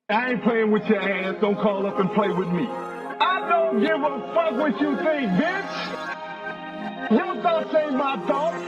I ain't playing with your ass. Don't call up and play with me. I don't give a fuck what you think, bitch. Your thoughts ain't my thoughts.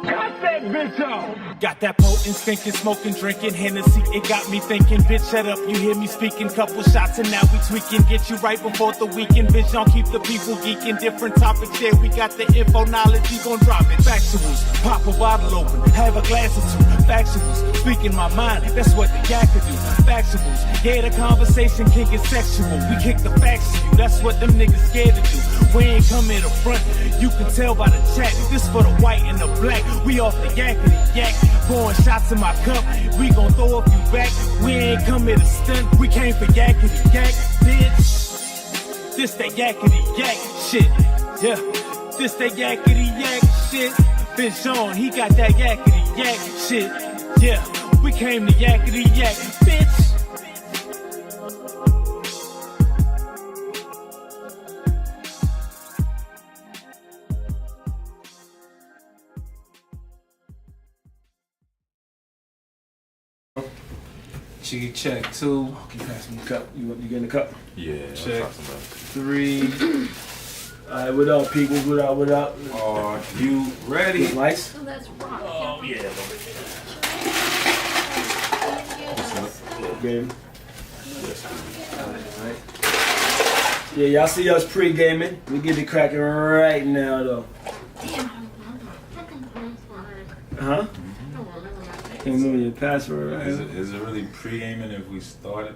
Cut that bitch off. Got that potent, stinking, smoking, drinking Hennessy. It got me thinking, bitch, shut up. You hear me speaking. Couple shots and now we tweaking. Get you right before the weekend, bitch. Don't keep the people geeking. Different topics, yeah. We got the info, knowledge. We gon' drop it. Factuals, pop a bottle open, have a glass or two. Factuals, speaking my mind. That's what the yak could do. Factuals, yeah, the conversation can get sexual. We kick the facts to you. That's what them niggas scared to do. We ain't come in the front. You can tell by the chat. This for the white and the black. We off the yakety yak, pouring shots in my cup. We gon' throw a few back. We ain't come here to stunt. We came for yakety yak, bitch. This that yakety yak shit, yeah. This that yakety yak shit. Bitch on, he got that yakety yak shit, yeah. We came to yakety yak, bitch. Cheeky check 2. Oh, can you pass me the cup? You getting the cup? Yeah. Check 3. Alright, what up, people? What up, what up? Are you ready? Lights? Oh, that's rock. Oh yeah. Game. Alright. Yeah, y'all see us pre-gaming. We get it cracking right now, though. Huh? Can't remember your password, right? Is it really pre-gaming if we started?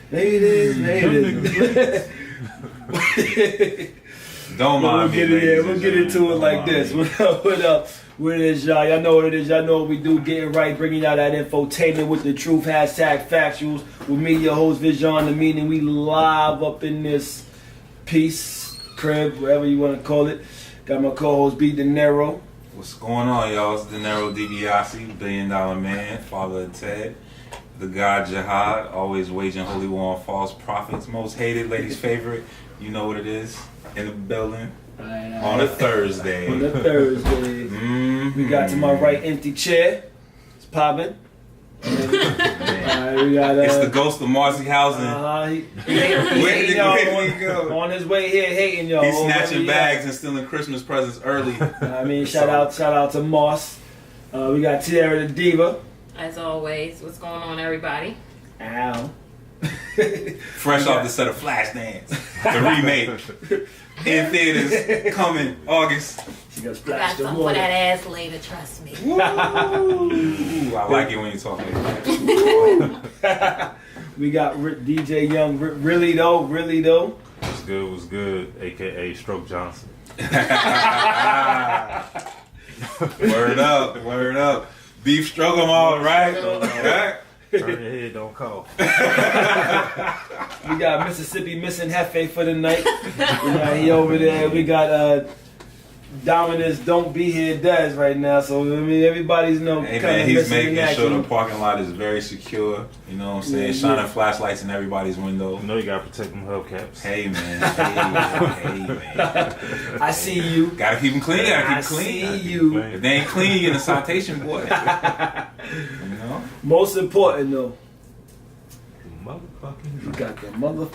Maybe it is, maybe it is. Don't mind me. We'll get into it like this. What up, what up? What it is, y'all? Y'all know what it is. Y'all know what we do. Getting right, bringing y'all that infotainment with the truth. Hashtag factuals. With me, your host, Vision, the meaning. We live up in this piece, crib, whatever you want to call it. Got my co-host, B. De Niro. What's going on, y'all? It's De Niro DiBiase, $1 billion man, father of Ted. The God Jihad, always waging holy war on false prophets. Most hated, ladies' favorite. You know what it is. In the building. On a Thursday. On a Thursday. We got to my right empty chair. It's popping. We got, it's the ghost of Marcy Housing. Where did he go? On his way here, hating y'all. He's snatching bags and stealing Christmas presents early. I mean, shout out to Moss. We got Tierra the Diva. As always, what's going on, everybody? Ow. Fresh off the set of Flashdance, the remake. In theaters, coming August. She got Got splashed something for that ass later, trust me. Ooh, I like it when you talk like that. We got DJ Young, really though. Was good, aka Stroke Johnson. Word up. Beef stroke 'em all right. Okay. Turn your head, don't call. We got Mississippi missing Hefe for the night. He over there. We got Dominus Don't Be Here Des right now. So I mean, everybody's Hey man, he's making sure the parking lot is very secure. You know what I'm saying? Shining flashlights in everybody's window. You know you gotta protect them hubcaps. Hey man. Hey man. I see you. Gotta keep them clean. I see you. If they ain't clean, you get a citation, boy. You know? Most important though, Motherfucking. you got the mother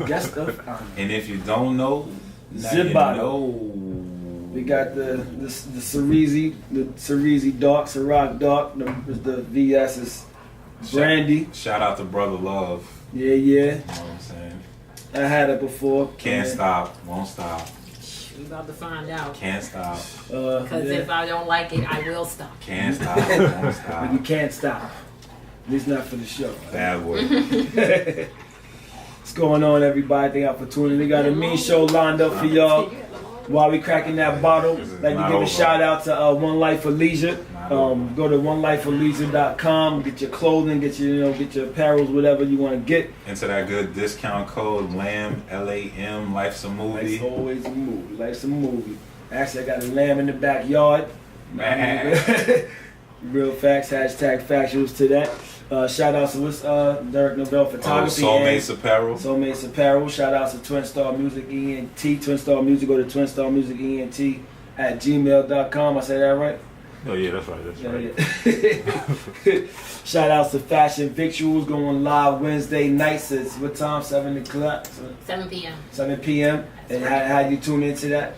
guest of honor. And if you don't know, now Zip you bottle. know. We got the Cerezi Dark, Ciroc Dark, the VS is Brandy. Shout out to Brother Love. Yeah. You know what I'm saying? I had it before. Can't stop, won't stop. We about to find out. Can't stop, Because if I don't like it, I will stop. can't stop, won't But stop. you can't stop. At least not for the show. Bad boy. What's going on, everybody? Thank y'all for tuning in. We got a mean show lined up for y'all. While we cracking that bottle, like to give a shout out to One Life for Leisure. Go to onelifeforleisure.com. Get your clothing, get your apparels, whatever you want to get. Into that good discount code LAM, LAM. Life's a movie. Life's always a movie. Life's a movie. Actually, I got a lamb in the backyard. Man. Real facts. Hashtag factuals to that. Shout out to Derek Nobel Photography. Soulmates Apparel. Soulmates Apparel. Shout out to Twin Star Music ENT. Twin Star Music. Go to Twin Star Music ENT at gmail.com. I say that right? Oh yeah, that's right. That's right. Yeah. Shout outs to Fashion Victuals going live Wednesday nights at what time? 7 o'clock? 7 p.m. 7 p.m. And how do you tune into that?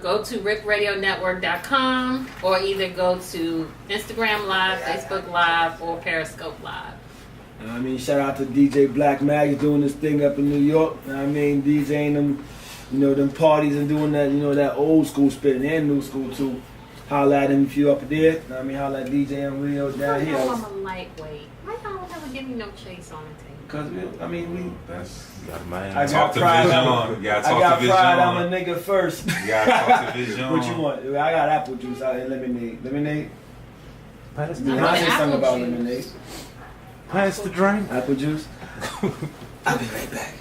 Go to rickradionetwork.com or either go to Instagram Live, Facebook Live, or Periscope Live. I mean, shout out to DJ Black Mag, he's doing this thing up in New York. I mean, DJing them, them parties and doing that, that old school spitting and new school too. Holla at him if you up there. I mean, holla at DJ and Rio down here. I'm a lightweight. Why y'all never give me no chase on the table? Because, That's You got a man. I talk got to pride. Vision. You I gotta got talk to pride. I'm a Vision. nigga first. You gotta talk to Vision. What you want? I got apple juice out and lemonade. Lemonade? Pass I the, want Beyonce apple sung about juice. lemonade. pass the drink. Apple juice? I'll be right back.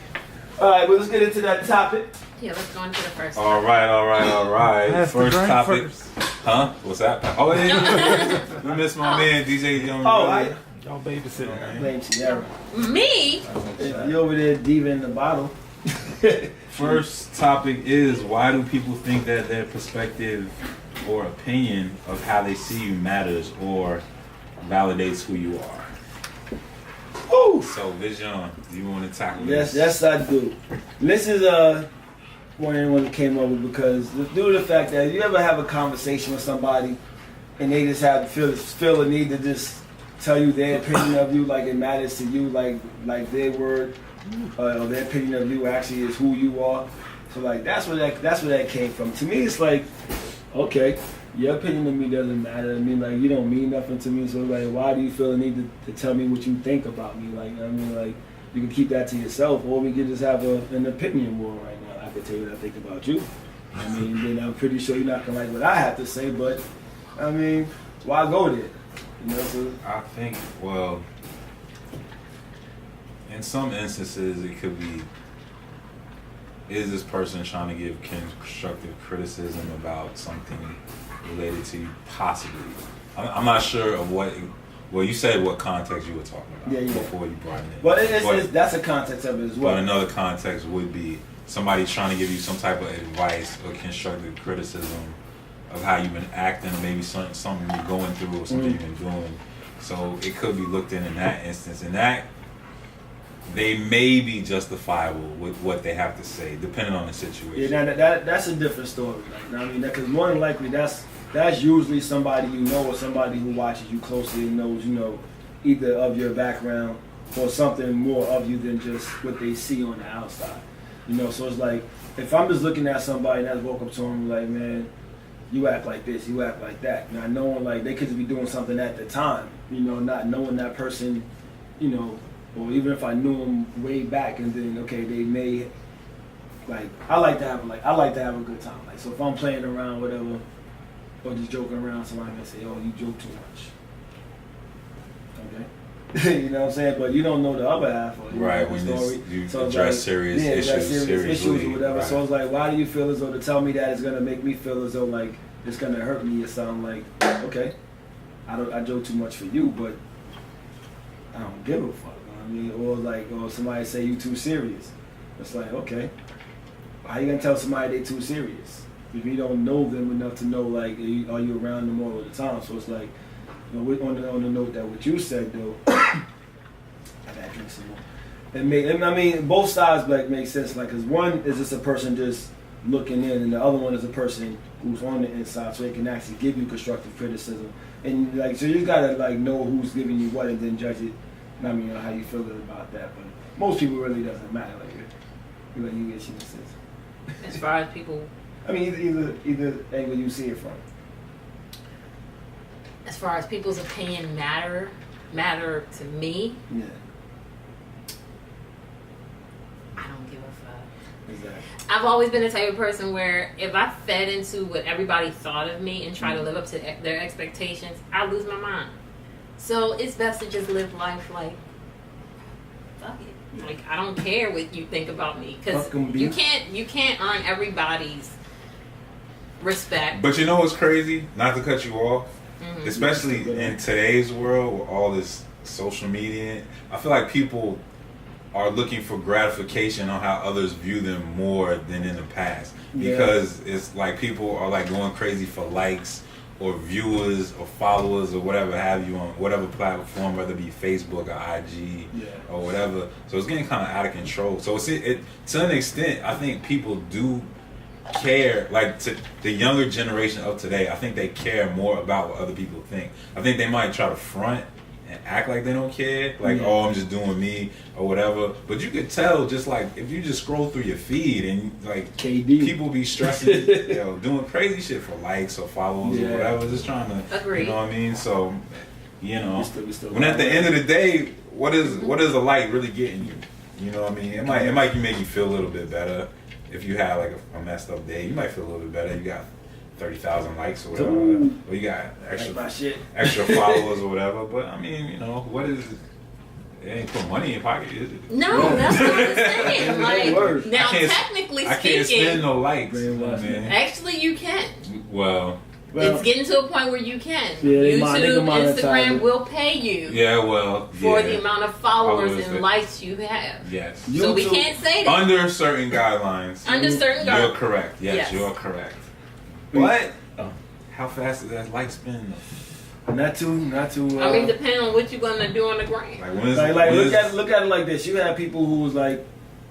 Alright, well, let's get into that topic. Yeah, let's go into the first All right. Pass the First drink topic. first. Huh? What's that? Oh yeah. We missed my man DJ Young. I Y'all babysitting, man. blame Sierra. Me? You over there diva in the bottle. First topic is, why do people think that their perspective or opinion of how they see you matters or validates who you are? Woo! So Vision, you want to tackle Yes, this? I do. This is one of the ones that came up with because due to the fact that you ever have a conversation with somebody and they just feel the need to just tell you their opinion of you, like it matters to you, like their word or their opinion of you actually is who you are. So like that's where that came from. To me, it's like, okay, your opinion of me doesn't matter. I mean, like, you don't mean nothing to me. So like, why do you feel the need to tell me what you think about me? Like, I mean, like, you can keep that to yourself, or we could just have an opinion war right now. I could tell you what I think about you. I mean, then I'm pretty sure you're not gonna like what I have to say, but I mean, why go there? So I think, well, in some instances, it could be, is this person trying to give constructive criticism about something related to you? Possibly. I'm not sure of what, well, you said what context you were talking about before you brought it in. Well, that's a context of it as well. But another context would be somebody trying to give you some type of advice or constructive criticism of how you've been acting, or maybe something you're going through or something you've been doing. So it could be looked in that instance. And that, they may be justifiable with what they have to say, depending on the situation. Yeah, that's a different story. Like, I mean, because more than likely, that's usually somebody you know or somebody who watches you closely and knows, either of your background or something more of you than just what they see on the outside. So it's like, if I'm just looking at somebody and I just woke up to them like, man, you act like this, you act like that. Not knowing, like, they could just be doing something at the time, not knowing that person, or even if I knew them way back and then, okay, they may, like, I like to have a good time. Like, so if I'm playing around, whatever, or just joking around, somebody may say, oh, you joke too much. Okay? You know what I'm saying? But you don't know the other half of Right, the when story. you So it's address like, serious issues seriously. or whatever. Right. So it's like, why do you feel as though to tell me that it's gonna make me feel as though like it's gonna hurt me or something? Like, okay, I joke too much for you, but I don't give a fuck. I mean, or somebody say you too serious. It's like, okay, how you gonna tell somebody they too serious if you don't know them enough to know, like, are you around them all the time? So it's like, on the note that what you said though, I gotta drink some more. I mean, both sides like make sense. Like, cause one is just a person just looking in, and the other one is a person who's on the inside, so they can actually give you constructive criticism. And like, so you gotta like know who's giving you what, and then judge it. I mean, how you feel about that. But most people really doesn't matter. Like, you get your sense. As far as people, I mean, either angle you see it from. as far as people's opinion matter to me, Yeah. I don't give a fuck. Exactly. I've always been the type of person where if I fed into what everybody thought of me and try to live up to their expectations, I lose my mind. So it's best to just live life like, fuck it. Like, I don't care what you think about me, because you can't earn everybody's respect. But you know what's crazy? Not to cut you off, Mm-hmm. especially in today's world with all this social media, I feel like people are looking for gratification on how others view them more than in the past. Yeah. Because it's like people are like going crazy for likes or viewers or followers or whatever have you on whatever platform, whether it be Facebook or IG or whatever. So it's getting kind of out of control. So it to an extent, I think people do care, like to the younger generation of today, I think they care more about what other people think. I think they might try to front and act like they don't care, like oh, I'm just doing me or whatever. But you could tell, just like if you just scroll through your feed and like people be stressing, doing crazy shit for likes or followers or whatever, just trying to, you know what I mean? So, you know, when at the end of the day, what is a like really getting you? You know what I mean? It might make you feel a little bit better. If you have like a messed up day, you might feel a little bit better. You got 30,000 likes or whatever, or you got extra followers or whatever. But I mean, you know, what is it? It ain't put money in your pocket, is it? No, that's what I'm saying. Like, now, technically speaking, I can't spend no likes. Man. Actually, you can. Well, it's getting to a point where you can. Yeah, YouTube, Instagram will pay you. For the amount of followers and likes you have. Yes. So we can't say that. Under certain guidelines. You're correct. Yes, you're correct. What? How fast is that like spin? Not too. I mean, depending on what you're gonna do on the gram. Look at it like this. You have people who was like,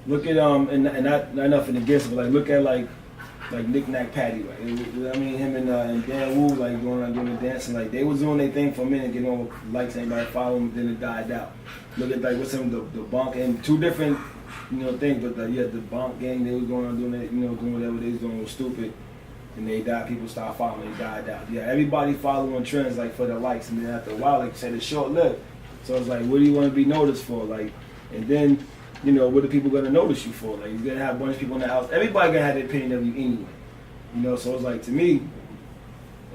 look at and not nothing against it, but like look at like Knick Knack Patty, right? I mean, him and Dan Wu like doing the dancing, like they was doing their thing for a minute, getting over likes, anybody follow them, then it died out. Look at like what's some the Bonk and two different things, but the Bonk gang, they was going on doing it, doing whatever they was doing was stupid. And they died, people started following, they died out. Yeah, everybody following trends like for the likes, and then after a while, like you said, it's short lived. So it's like, what do you want to be noticed for? Like, and then, what are people gonna notice you for? Like, you're gonna have a bunch of people in the house. Everybody gonna have their opinion of you anyway. So it's like, to me,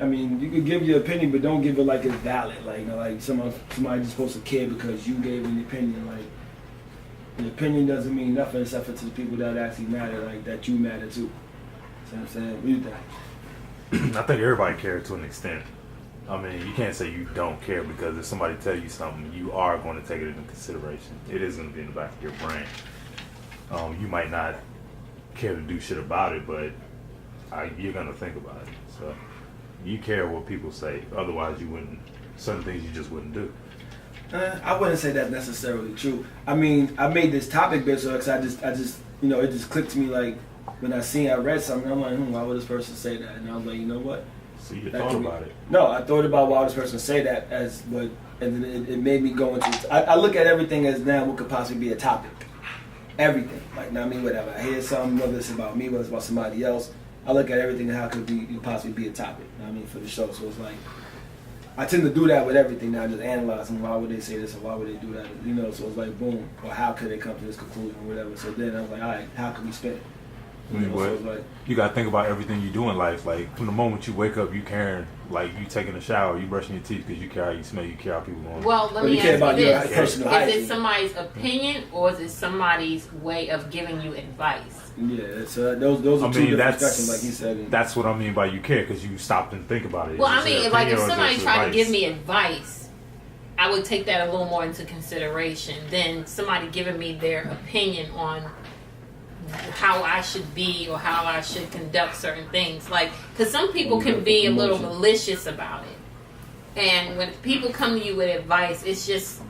I mean, you could give your opinion, but don't give it like it's valid. Like, like somebody just supposed to care because you gave an opinion. Like, the opinion doesn't mean nothing except for to the people that actually matter, like that you matter to. You know what I'm saying? What do you think? I think everybody cares to an extent. I mean, you can't say you don't care because if somebody tell you something, you are going to take it into consideration. It is going to be in the back of your brain. You might not care to do shit about it, but you're going to think about it. So you care what people say. Otherwise, you wouldn't. Certain things you just wouldn't do. I wouldn't say that's necessarily true. I mean, I made this topic bit so because I just it just clicked to me like. When I read something, I'm like, why would this person say that? And I was like, you know what? So you thought about it? No, I thought about why would this person say that and then it made me go into. I look at everything as now what could possibly be a topic. Everything, like, I mean, whatever. I hear something, whether it's about me, whether it's about somebody else. I look at everything and how it could possibly be a topic. I mean, for the show. So it's like, I tend to do that with everything now, just analyzing why would they say this or why would they do that. So it's like, boom, or how could they come to this conclusion or whatever. So then I was like, all right, how can we spin it? You gotta think about everything you do in life. Like from the moment you wake up, you caring. Like you taking a shower, you brushing your teeth because you care how you smell. You care how people going. Well, let me ask you this: is it somebody's opinion or is it somebody's way of giving you advice? Yeah, so those are two different questions, like he said. That's what I mean by you care because you stopped and think about it. Well, I mean, if somebody tried to give me advice, I would take that a little more into consideration than somebody giving me their opinion on how I should be or how I should conduct certain things. Like, because some people can be a little malicious about it. And when people come to you with advice, it's just,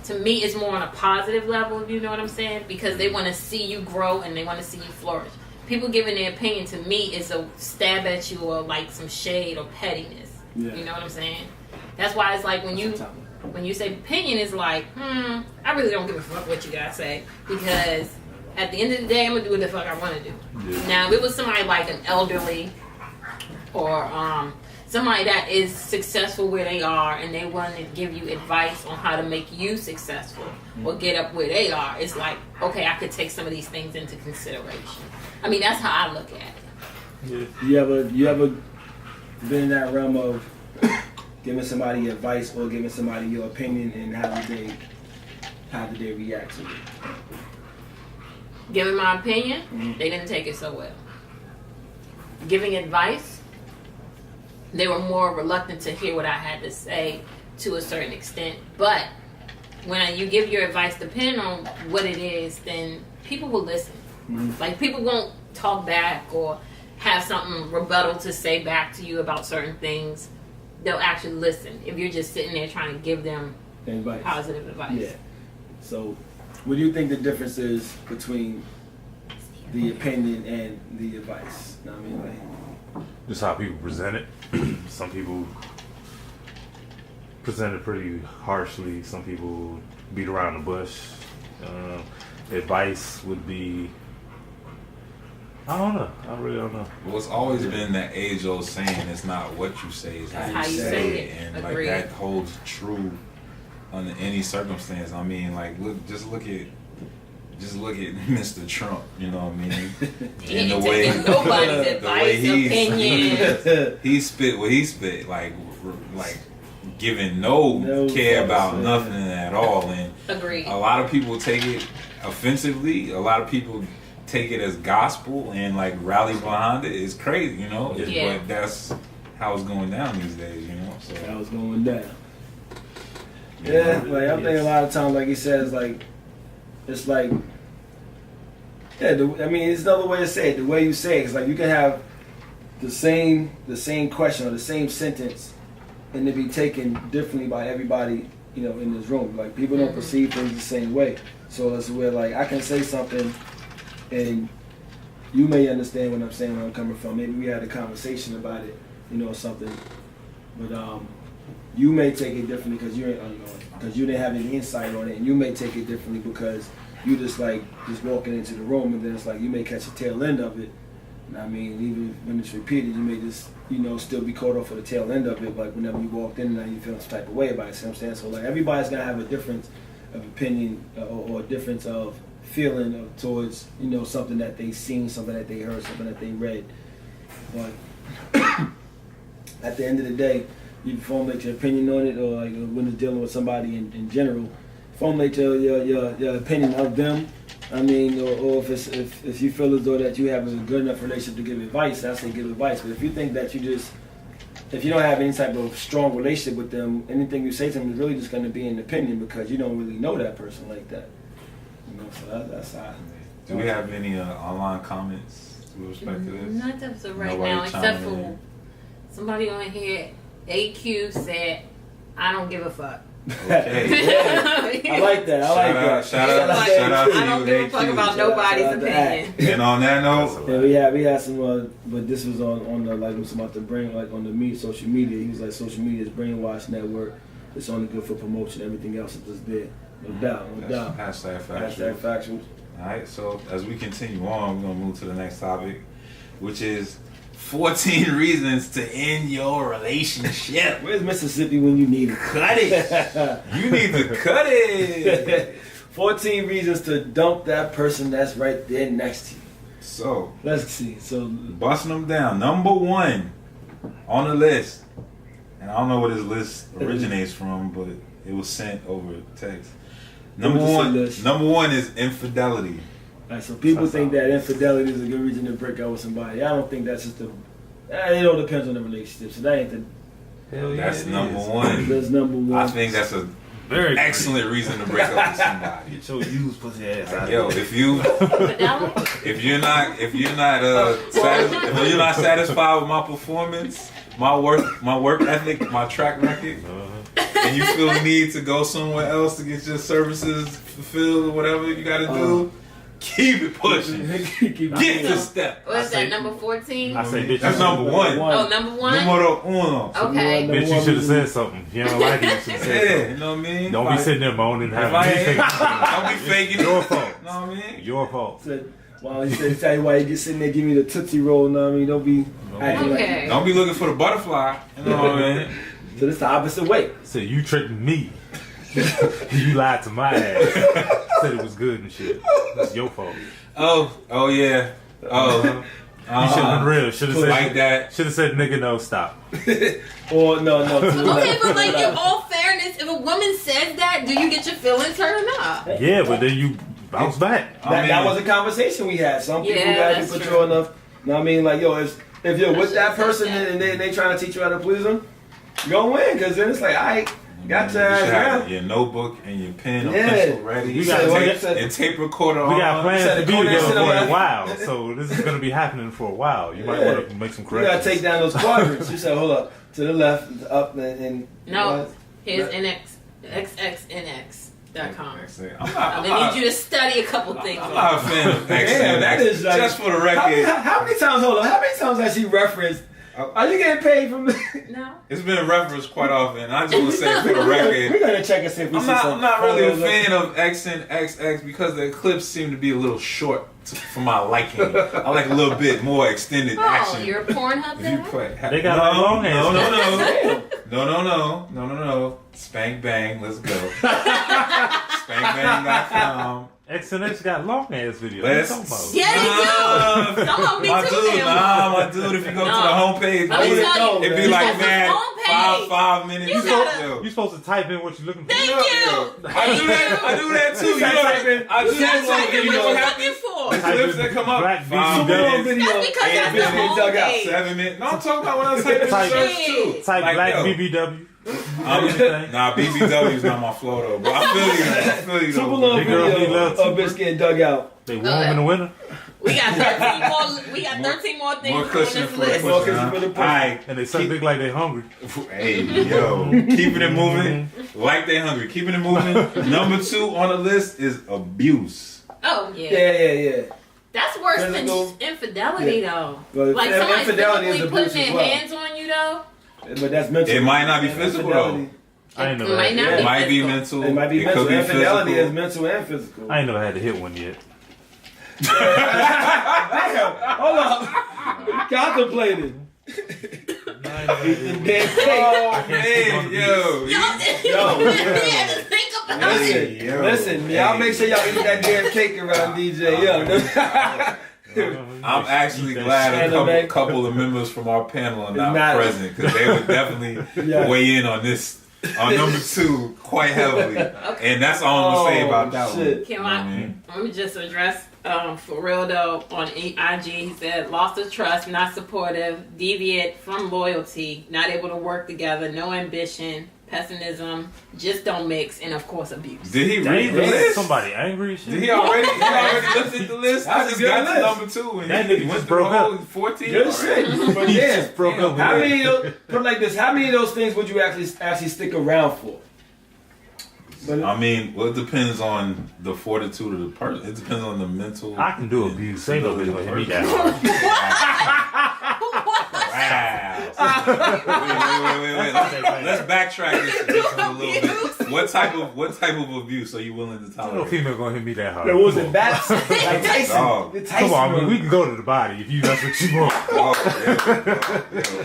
to me, it's more on a positive level, you know what I'm saying? Because they want to see you grow and they want to see you flourish. People giving their opinion to me is a stab at you or like some shade or pettiness. Yeah. You know what I'm saying? That's why it's like when you say opinion, it's like, I really don't give a fuck what you guys say, because at the end of the day, I'm going to do what the fuck I want to do. Yeah. Now, if it was somebody like an elderly or somebody that is successful where they are and they want to give you advice on how to make you successful or get up where they are, it's like, okay, I could take some of these things into consideration. I mean, that's how I look at it. Yeah. You ever been in that realm of giving somebody advice or giving somebody your opinion, and how did they react to it? Giving my opinion, they didn't take it so well. Giving advice, they were more reluctant to hear what I had to say to a certain extent. But when you give your advice, depending on what it is, then people will listen. Like, people won't talk back or have something rebuttal to say back to you about certain things. they'll actually listen. If you're just sitting there trying to give them Advice. positive advice. Yeah. So, what do you think the difference is between the opinion and the advice? You know what I mean? Like, Just how people present it. Some people present it pretty harshly. Some people beat around the bush. Advice would be, I don't know. I really don't know. Well, it's always been that age-old saying, it's not what you say, it's how you say it. And Agreed. like that holds true under any circumstance. I mean, like, just look at Mr. Trump, you know what I mean? He ain't taking nobody's advice, opinion. he spit what he spit, like giving no care about nothing at all. And Agreed. a lot of people take it offensively. A lot of people take it as gospel and like rally behind it. It's crazy, you know? Yeah. But that's how it's going down these days, you know? So how it's going down. Yeah, like I'm thinking a lot of times, like he says, like it's like, yeah. I mean, it's another way to say it. The way you say it, it's like you can have the same question or the same sentence, and it be taken differently by everybody, you know, in this room. Like people don't perceive things the same way. So it's where like I can say something, and you may understand what I'm saying, where I'm coming from. Maybe we had a conversation about it, you know, something, but you may take it differently because you didn't have any insight on it, and you may take it differently because you just walking into the room, and then it's like you may catch the tail end of it. And I mean, even when it's repeated, you may just still be caught off for the tail end of it. Like whenever you walked in, now you feel some type of way about it. See what I'm saying? So like everybody's gonna have a difference of opinion or a difference of feeling towards something that they seen, something that they heard, something that they read. But at the end of the day, you formulate your opinion on it, or like when you're dealing with somebody in general, formulate your opinion of them. I mean, or if you feel as though that you have a good enough relationship to give advice, I say give advice. But if you think that if you don't have any type of strong relationship with them, anything you say to them is really just going to be an opinion because you don't really know that person like that. So that's how. Do we have any online comments with respect to this? Not up to right Nobody now, except chiming for in? somebody on here. AQ said, "I don't give a fuck." Okay. I like that. Shout out to I don't you, give a fuck AQ. about nobody's Shout out to opinion. And on that note, Yeah, we had some, but this was on the like was about the brain, like on the social media. He was like, social media is brainwash network. It's only good for promotion. Everything else is just there. No doubt. Hashtag Factuals. All right, so as we continue on, we're gonna move to the next topic, which is 14 reasons to end your relationship. Where's Mississippi when you need it? Cut it. You need to cut it. 14 reasons to dump that person that's right there next to you. So Let's see. So busting them down. Number 1 on the list, and I don't know where this list originates from, but it was sent over text. Number one is infidelity. Right, so people think that infidelity is a good reason to break up with somebody. I don't think that's just it all depends on the relationship. So that ain't the. Hell yeah, That's number one. That's number one. I think that's a very excellent reason to break up with somebody. Get your used pussy ass out. Yo, if you're not satisfied with my performance, my work ethic, my track record, and you feel the need to go somewhere else to get your services fulfilled or whatever you got to do, keep it pushing. Get to step. What is that, number 14? I say, bitch, That's number one. Oh, number 1? Numero uno. Okay. bitch, you should have said something. If you don't like it, you should have said Yeah, something. you know what I mean? Don't be sitting there moaning, having Don't be faking it. Your fault. You know what I mean? Your fault. Well, he said, tell you why you get sitting there, give me the Tootsie Roll, you know what I mean? Don't be acting like. Okay. Don't be looking for the butterfly. You know what I mean? So it's the opposite way. Said you tricked me. You lied to my ass. Said it was good and shit. That's your fault. Oh yeah. Oh. You should have been real. Should have said Like that. Should have said, "Nigga, no, stop." Or no. Okay, but like in all fairness, if a woman says that, do you get your feelings hurt or not? Yeah, but then you bounce back. That was a conversation we had. Some people Yeah, got to that's put true. you enough. You know what I mean? Like, yo, if you're with that person and they trying to teach you how to please them, you gonna win. Because then it's like, I got your You should ass have down. your notebook and your pen or Yeah. pencil ready. We got and tape recorder We on. got plans said to the be Codex together for Cinematic. a while, so this is gonna be happening for a while. You might Yeah. want to make some You gotta corrections. take down those quadrants. You said, hold up. To the left, up, and No, here's xxnx.com. I'm I'm gonna need you to study a couple things. I'm not a fan of X. Damn, that is like, just for the record. How many times? Hold on. How many times has she referenced? Are you getting paid from? No. It's been referenced quite often. I just want to say for the record. We're gonna check and see if we I'm not really a fan of X and XX because the clips seem to be a little short for my liking. I like a little bit more extended action. Oh, you're a Pornhub If you there? play, They got like long hands. no. Spank bang, let's go. Spankbang.com. X and X got long ass videos. Let's- What you talking about? Yeah, they do. Some of them be My too dude, damn long. my dude, if you go to the homepage, Let me tell you, it'd be you like, got the man, homepage. 5 minutes. You gotta- Yo. You supposed to type in what you're looking for. Thank you. I do that too. You know, I do You gotta that type too. in You know what what you're happens? looking for. The clips that come up, Black 5 video. minutes, That's because that's the homepage. 7 minutes. No, I'm talking about when I type in Type- search too. Type Like, black yo, BBW. Nah, BBW is not my flow though. But I feel you. Super though. long Big girl need video love of bitch getting dug out. They warm in the winter. We got 13 more. We got 13 more things More on cushion this for the list. More pussy, cushion huh? for the pussy. Alright, And they suck dick like they hungry. hey, yo, keeping it moving like they hungry. Keeping it moving. Number 2 on the list is abuse. Oh yeah. Yeah. That's worse Physical. than infidelity though. But Like somebody infidelity is physically abuse putting as their well. hands on you though. But that's mental. It might not be physical Infidelity. though. I ain't It never might had, not It be might be physical. mental. It might be mental. could be Infidelity physical. is mental and physical. I ain't never had to hit one yet. Damn, hold on. Contemplated. Damn cake. Oh man, yo. Yo, Yo, we had to think about it. Hey, yo. Listen, y'all make sure y'all eat that damn cake around DJ. Yo. I'm actually glad a couple of members from our panel are not Not- present because they would definitely Yeah. weigh in on this on number 2 quite heavily, and that's all I'm gonna say about that shit. one. Can You know what I mean? let me just address for real though on IG. He said lost of trust, not supportive, deviate from loyalty, not able to work together, no ambition, pessimism, just don't mix, and of course abuse. Did he read the Dang, list? somebody angry and shit. Did he already looked at the list? I That's just a good got to list. number 2 and That he nigga went just through broke the whole up. 14 Good already. shit. But He yeah, just broke up with how her. many of those, put it like this, how many of those things would you actually stick around for? But I mean, well, it depends on the fortitude of the person. It depends on the mental. I can do abuse. Ain't no bitch gonna hit me that hard. Wait. Let's backtrack this just a little bit. What type of abuse are you willing to Ain't no tolerate? female gonna hit me that hard. there was Come it on. bats like Tyson. Dog. The Tyson Come on, I mean, run. we can go to the body if that's what you want.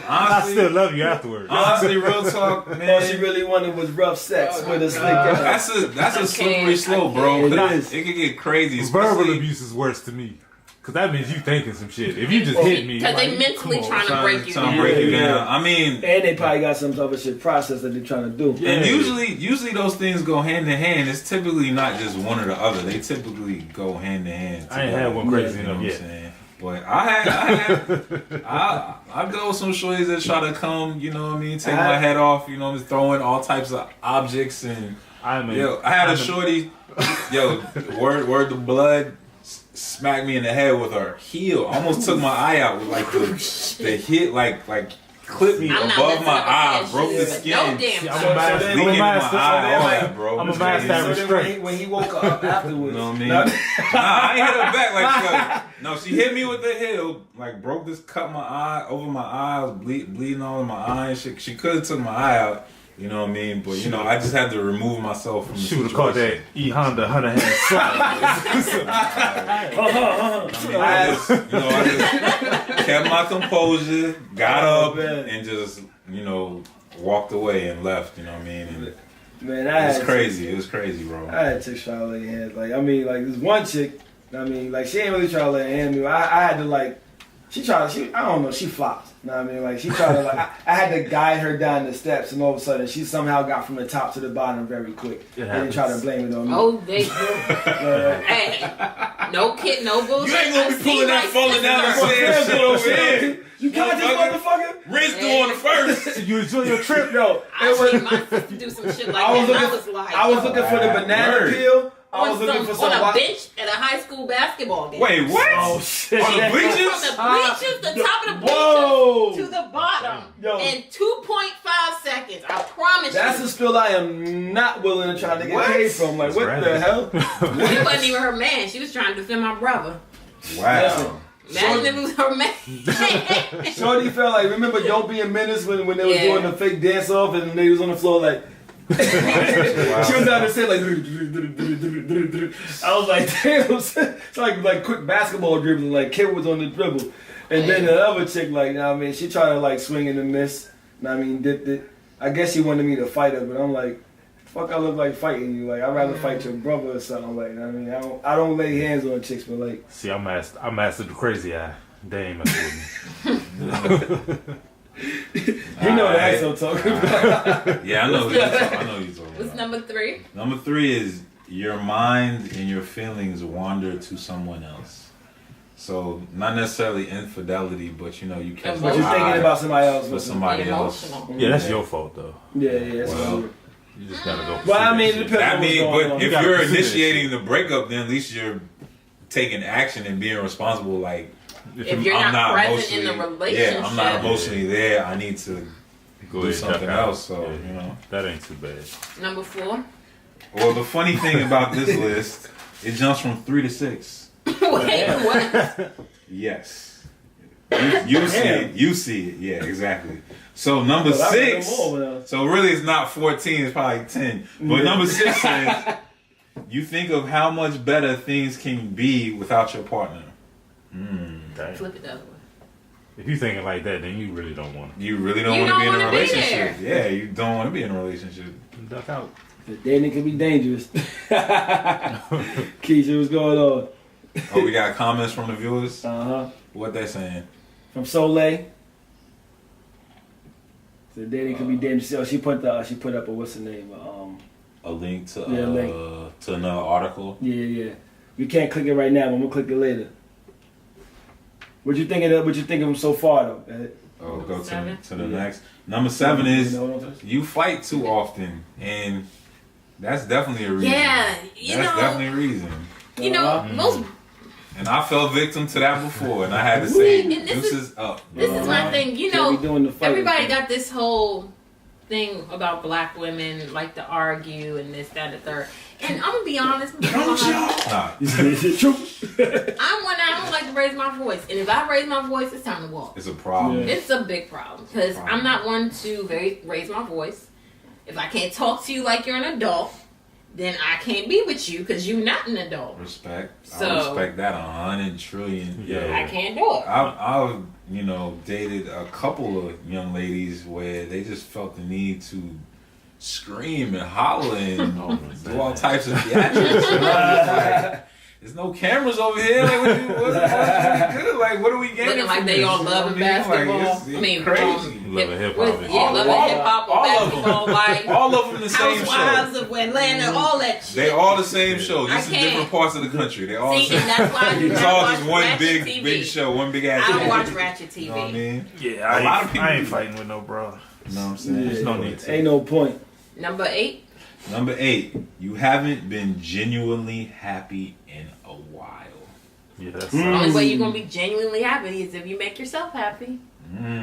I Honestly, still love you afterwards. real talk, All she man. really wanted was rough sex with a slick ass. That's a slippery slope, bro. It 'cause is. It could get crazy. Verbal especially- abuse is worse to me. Cause that means you thinking some shit. If you just hit me, Because like, they mentally come on. trying to break you Trying to down. break you Yeah. down. I mean, And they probably got some other shit process that they're trying to do. Yeah. and usually those things go hand in hand. It's typically not just one or the other. They typically go hand in hand. I ain't together. had one crazy You know enough what I'm yet. saying? But I go with some shorties that try to come, you know what I mean, take my head off, you know, just throwing all types of objects and I mean, yo, I had a shorty, yo, word the blood, smacked me in the head with her heel. Almost took my eye out with like the hit, like clipped me I'm not above listening my to eye, that broke the shit. skin. No damn. I'm body. a master. Leaking in my eye, all I'm that, bro. I'm a It's master crazy. at So then restraint. when he woke up afterwards, You know what I mean? Nah, Nah, I ain't hit her back like so. No, she hit me with the heel, like broke this, cut my eye over my eye, I was bleeding all in my eye and shit. She could have took my eye out, you know what I mean? But you know, I just had to remove myself from the She would have caught that situation. E Honda Hunter hand slap. I just kept my composure, got Oh, up, man. and just, you know, walked away and left, you know what I mean? And man, it was crazy. It was crazy, bro. I had chicks try to lay hands. Like, I mean, like, this one chick, I mean, like, she ain't really try to lay hands. I had to, like, I don't know, she flopped. You know what I mean? Like, she tried to, like, I had to guide her down the steps, and all of a sudden, she somehow got from the top to the bottom very quick. It And try to happens. blame it on me. Oh, they do. Hey, no kid, no bullshit. You ain't gonna be I see pulling that right falling down the sister. stairs shit over here. You got this motherfucker? Rinse through on the first. You enjoy your trip? Yo, I seen my sister do some shit like I was that. And I looking, was like, I was looking for the banana Word. peel. I was looking for some on a bench at a high school basketball game. Wait, what? Oh shit! On the bleachers? From the bleachers, the top of the Whoa. bleachers to the bottom Yo. in 2.5 seconds. I promise That's you. a spill I am not willing to try to get What? paid from. Like, what the hell? It wasn't even her man. She was trying to defend my brother. Wow. Imagine if it was her man. Shorty felt like, remember Don't Be a Menace when they was Yeah. doing the fake dance off and they was on the floor like. Wow. She was down there saying like. I was like, damn, it's like quick basketball dribbling. Like Kid was on the dribble, and then the other chick, like, you know what I mean, she tried to like swing and miss. You know what I mean, dipped it. I guess she wanted me to fight her, but I'm like, fuck, I look like fighting you. Like, I'd rather fight your brother or something. Like, you know what I mean, I don't lay hands on chicks, but like. See, I mastered the crazy eye. They ain't messing with me. You know the accent I'm talking about. Yeah, I know who you're talking What's about. number 3? Number 3 is your mind and your feelings wander to someone else. So not necessarily infidelity, but you know you catch But you're thinking about somebody else. for somebody else. Emotional. Yeah, that's your fault though. Yeah. Well, You just gotta go. Well, I pursue mean, that it shit. depends. I mean, What's going but on? if gotta you're pursue that initiating the breakup, then at least you're taking action and being responsible. Like, If you're I'm not present emotionally- in the relationship. Yeah, I'm not emotionally there. I need to Go do ahead, something check out. else. So Yeah. you know. That ain't too bad. Number 4. Well, the funny thing about this list, it jumps from 3 to 6. Wait, what? Yes. You see it. You see it. Yeah, exactly. So number Well, I read 6. them all, but, So really, it's not 14. It's probably 10. But number 6 says, you think of how much better things can be without your partner. Damn. Flip it the other way. If you thinking like that, then you really don't want You really don't You want to don't be in a wanna be relationship. Yeah, you don't want to be in a relationship. to duck out. Dating can be dangerous. Keisha, what's going on? Oh, we got comments from the viewers. What they saying? From Soleil. So dating can be dangerous. Oh, she put up a what's the name? A link to Yeah, link. to another article. Yeah. We can't click it right now, but I'm gonna click it later. What you think of them so far though? Oh, go Seven. to the next. Number 7 is You know what I'm saying? you fight too often, and that's definitely a reason. Yeah, That's definitely a reason. You know, most. And I fell victim to that before, and I had to say, And this is- deuces up. This is my thing. You Can't know, be doing the fighting. everybody got this whole thing about black women like to argue and this, that, and the third. And I'm gonna be honest. Nah, It's true. I'm one. I don't like to raise my voice, and if I raise my voice, it's time to walk. it's a problem. Yeah. It's a big problem because I'm not one to raise my voice. If I can't talk to you like you're an adult, then I can't be with you because you're not an adult. Respect. So- I respect that 100 trillion. Yeah. I can't do it. I've dated a couple of young ladies where they just felt the need to scream and holler and do all types of theatrics. And I was like, there's no cameras over here. Like, what we good? Like, what are we getting? Looking like from they this? all You know loving what I mean? basketball. Like, it's I mean, crazy. Loving hip with- hop. Yeah, loving hip hop all and of them. basketball, like All of them the same Housewives show. of Atlanta, all that shit. They all the same show, I just in can't. different parts of the country. They all the See, same. and that's why I do It's not all watch just one Ratchet big TV. show, one big ass. I don't show. watch Ratchet TV. You know what I mean? Yeah, A lot of people I ain't do. fighting with no bro. You know what I'm saying? There's no need to. Ain't no point. Number 8. Number 8, you haven't been genuinely happy in a while. Yeah, that's The only way you're gonna be genuinely happy is if you make yourself happy.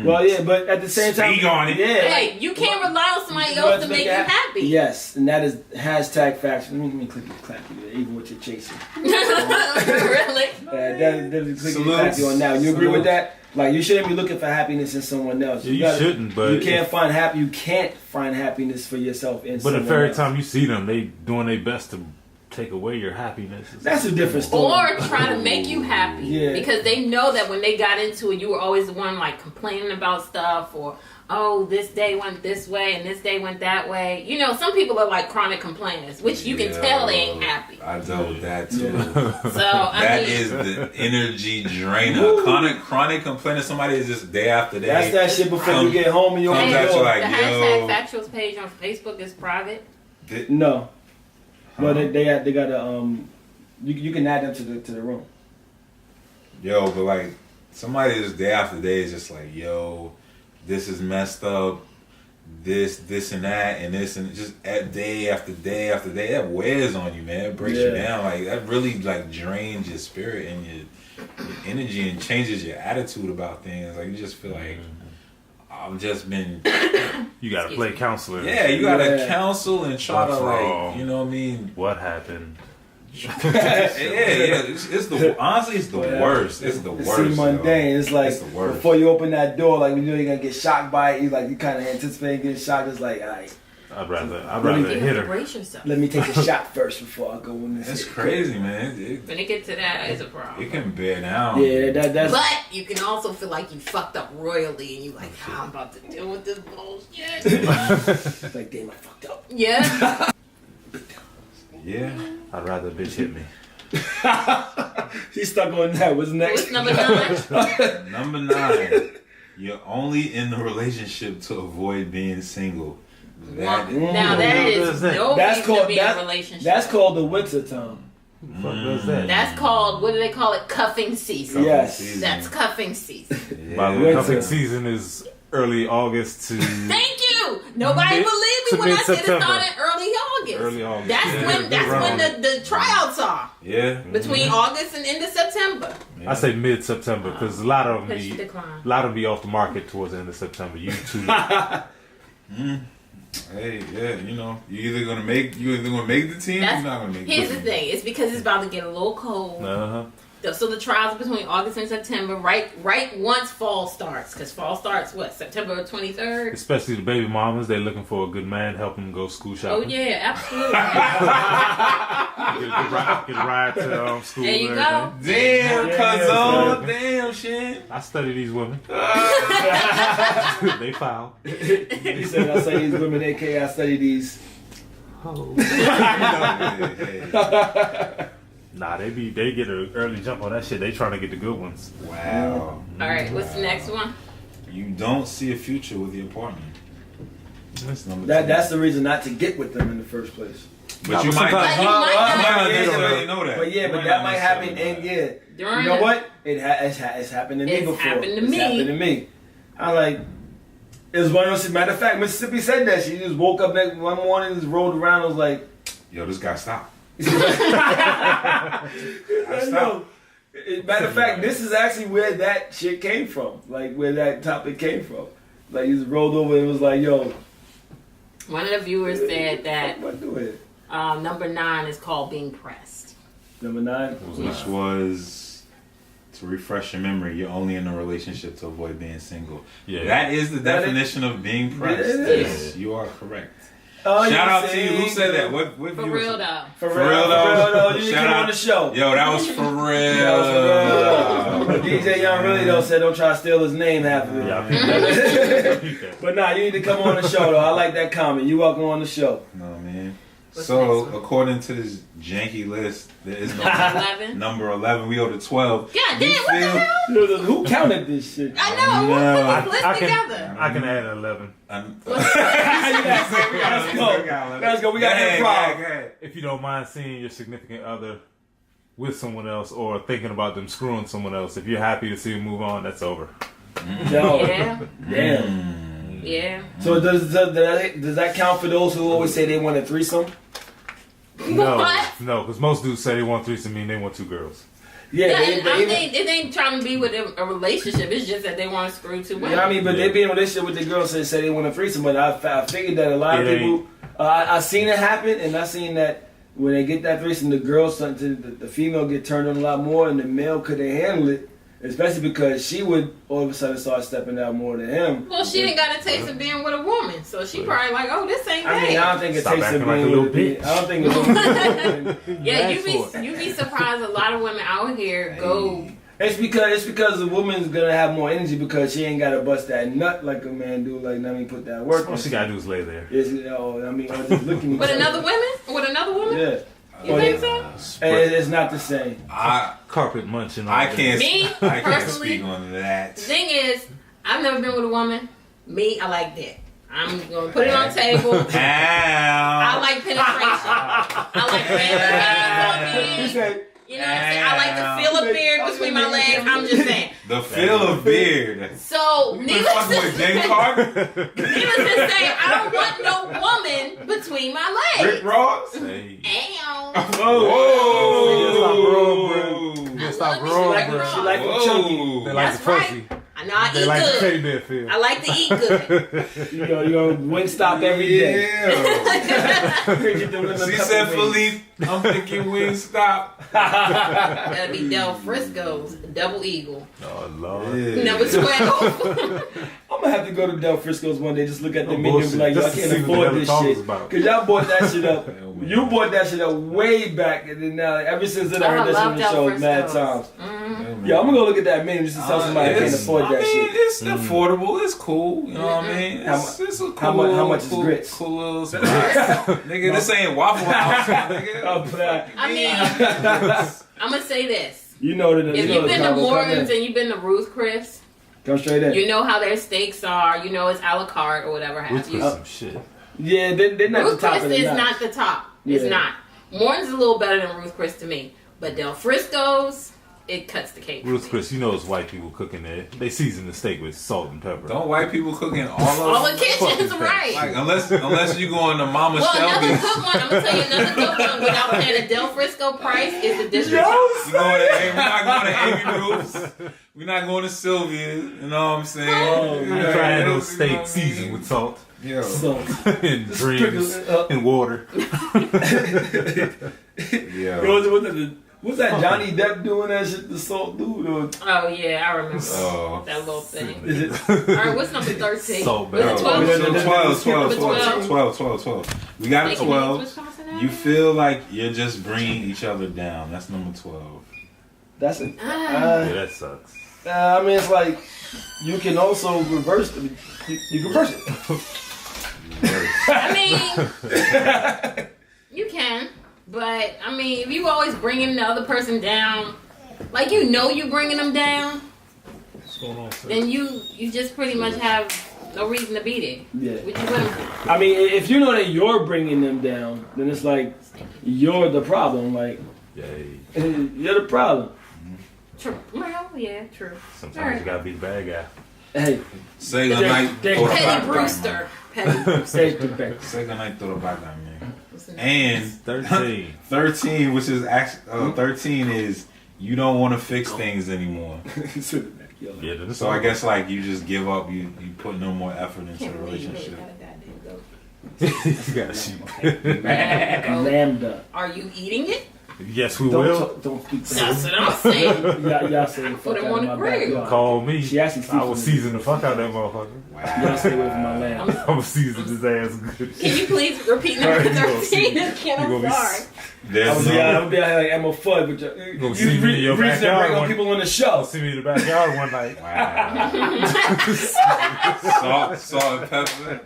Well, yeah, but at the same time, Speak on it. Yeah. Hey, you can't rely on somebody else to make you happy. Yes, and that is hashtag facts. Let me click it, clap you there, even with your chasing. Really? That is click Salutes. clap you on now. You agree with Salutes. that? Like, you shouldn't be looking for happiness in someone else. You gotta- shouldn't, but you can't find happiness for yourself in But someone the very else. time you see them, they doing their best to take away your happiness. That's a different story. Or try to make you happy. Yeah. Because they know that when they got into it, you were always the one like complaining about stuff or, oh, this day went this way and this day went that way. You know, some people are like chronic complainers, which you can tell they ain't happy. I dealt with that too. So, I That mean, is the energy drainer. Chronic complaining. Somebody is just day after day. That's that shit before you get home and you comes open at the you door. like, the yo. hashtag factuals page on Facebook is private. No. Well, they got a you can add them to the room. Yo, but like somebody just day after day is just like, yo, this is messed up. this and that and this and just day after day after day, that wears on you, man. It breaks you down. Like that really like drains your spirit and your energy and changes your attitude about things. Like you just feel like I've just been. You gotta play counselor. Yeah, you gotta counsel and try to like, you know what I mean? What happened? It's the honestly, it's the worst. It's the worst. It's mundane. It's like it's the worst. Before you open that door, like you know you're gonna get shocked by it. You kind of anticipate getting shocked. It's like, all right. I'd rather hit her. Brace yourself. Let me take a shot first before I go in this. It's crazy, man. When it gets to that, it's a problem. It can bear down. Yeah, that's. But you can also feel like you fucked up royally, and you like, I'm about to deal with this bullshit. It's like, damn, I fucked up. Yeah. Yeah. I'd rather a bitch hit me. He's stuck on that. What's next? What's number 9? Number 9. You're only in the relationship to avoid being single. Now that is no reason to be in a relationship. That's called the winter time. What is that? That's called, what do they call it? Cuffing season. Yes. That's cuffing season. By the way, cuffing season is early August to. Thank you. Nobody believed me when I said it started early August. Early August. That's when the tryouts are. Yeah. Between August and end of September. Yeah. I say mid September because a lot of them be off the market towards the end of September. You too. Hey, yeah, you know, you either gonna make the team or you're not gonna make the team. Here's the thing, it's because it's about to get a little cold. So the trials between August and September, right once fall starts, because fall starts September 23rd. Especially the baby mamas, they're looking for a good man, help them go school shopping. Oh yeah, absolutely. Get a ride to school. There you go. Damn, cuz damn shit. I study these women. They foul. He said, I study these women, aka I study these. Oh. Nah, they get an early jump on that shit. They trying to get the good ones. Wow. All right, what's the next one? You don't see a future with your partner. That's number 2. That's the reason not to get with them in the first place. But you might not. know that. But that might happen. And you know what? It's happened to me before. Happened to It's me. happened to me. I like. It was one of those. Matter of fact, Mississippi said that. She just woke up one morning, just rolled around. I was like, yo, this guy stopped. No. Matter of fact, this is actually where that shit came from. Like where that topic came from. Like he just rolled over and was like, "Yo." One of the viewers said that What do it? number 9 is called being pressed. Number 9, which was to refresh your memory. You're only in a relationship to avoid being single. Yeah, that is the definition of being pressed. Yes, you are correct. Shout out to you. Who said that? What for real though. For real though. You Shout came out on the show. Yo, that was for real. DJ Young really though said don't try to steal his name half of it. Yeah, but nah, you need to come on the show though. I like that comment. You welcome on the show. No man. What's so according to this janky list, there is number 11. We go to 12. God damn, what the hell? Who counted this shit? I know. What put this list together? I can add 11. Let's go. We got that problem. If you don't mind seeing your significant other with someone else or thinking about them screwing someone else, if you're happy to see them move on, that's over. Yo. Yeah. Damn. Yeah. So does that count for those who always say they want a threesome? No, What? no, because most dudes say they want threesome, mean they want 2 girls. Yeah, it ain't trying to be with a relationship. It's just that they want to screw 2 women. Yeah, I mean, but they be in a relationship with the girls and say they want a threesome. But I figured that a lot of people, I seen it happen, and I seen that when they get that threesome, the girls, the female get turned on a lot more, and the male couldn't handle it. Especially because she would all of a sudden start stepping out more than him. Well, she didn't got a taste of being with a woman, so she probably like, oh, this ain't bad. I mean, I don't think it tastes of like being a little with a bitch. I don't think it's. Yeah, you be surprised. A lot of women out here go. It's because the woman's gonna have more energy because she ain't gotta bust that nut like a man do. Like, I mean, put that work. All she gotta do is lay there. Or just looking. With another woman? Yeah. You think so? And it's not the same. Carpet munching. I can't personally, speak on that. The thing is, I've never been with a woman. Me, I like that. I'm gonna put it on the table. I like penetration. I like hands on me. You know what I'm saying? I like to feel a beard between between my legs. I'm just saying. The feel of beard. So, You been needless fucking with James Harden? to say, I don't want no woman between my legs. Rick Ross? Hey. Ow. Whoa! Stop I love me rolling, some bro. Rick She like them Whoa. chunky. They like That's the pussy. right. I know I They eat like the good. teddy bear feel. I like to eat good. You go Wingstop every day. Yeah. She said, Philippe, I'm thinking Wingstop. That'll be Del Frisco's Double Eagle. Oh, Lord. Number 12. I'm gonna have to go to Del Frisco's one day, just look at the No menu and be like, yo, I bullshit. Just to can't see what afford the this hell shit. talks about. Cause y'all bought that shit up. You bought that shit up way back, and then now, ever since then, I heard this on the show mad times. Yeah, I'm gonna go look at that menu just to tell somebody I can't afford that shit. It's affordable. It's cool. You know what I mean? It's a cool, how much is cool, grits? Cool little spot. Nigga, this ain't Waffle House, nigga. Oh, but I mean, I'm going to say this. you know that. If you know you've the been to combo. Morton's and you've been to Ruth Chris, Come straight in. you know how their steaks are. You know it's a la carte or whatever have Which you. was some shit. Yeah, they're not Ruth the top Chris of the is notch. not the top. It's Yeah. not. Morton's is a little better than Ruth Chris to me. But Del Frisco's, it cuts the cake. Ruth Chris, you know it's white people cooking there. They season the steak with salt and pepper. Don't white people cooking all All of the kitchens, right. Like, unless you go on the Mama Well, another Shelby's. good one, I'm going to tell you another good one without paying a Del Frisco price is the district. We're not going to Amy Ruth's. We're not going to Sylvia's. You know what I'm saying? I'm trying those steaks seasoned with salt Yo. So, and dreams and water. Yo. what's that Johnny Depp doing that shit? The salt dude? Or, Oh, yeah, I remember Oh. that little thing. is it? All right, what's number 13? So Was it bad. 12? So 12. We got a Making 12. beans with Wisconsin You Avenue? feel like you're just bringing each other down. That's number 12. That's it. Yeah, that sucks. I mean, it's like you can also reverse it. You can reverse it. I mean, you can, but I mean, if you always bringing the other person down, like you know you bringing them down, What's going on, sir? then you just pretty much have no reason to be there. Yeah. What you gonna do? I mean, if you know that you're bringing them down, then it's like you're the problem. Like Yay. you're the problem. True. Well, yeah, true. Sometimes you gotta be the bad guy. Hey, Say goodnight. Petty throw the Petty back Brewster. down, Petty Brewster. stage the back. man. Say goodnight, throw the back down, man. What's the name? And 13. 13, which is actually 13 is you don't want to fix things anymore. Yeah, this So I guess like you just give up. You put no more effort into the Can't believe you relationship. got a goddamn goat. you got a sheep. Lambda. Are you eating it? Yes, we will. Don't speak to That's me. what I'm saying. Y'all say the Put fuck him out on of the my grill. backyard. Call me. She actually I will season the fuck out of that motherfucker. Y'all stay away from my lamb. I'm gonna season his ass good. Can you please repeat number You gonna see- 13 again? you I'm gonna be sorry. There's I'm no, gonna be out here like I'm a fud, but gonna see me in your reason to backyard bring on one- people on the I'll show. see me in the backyard one night. salt and pepper.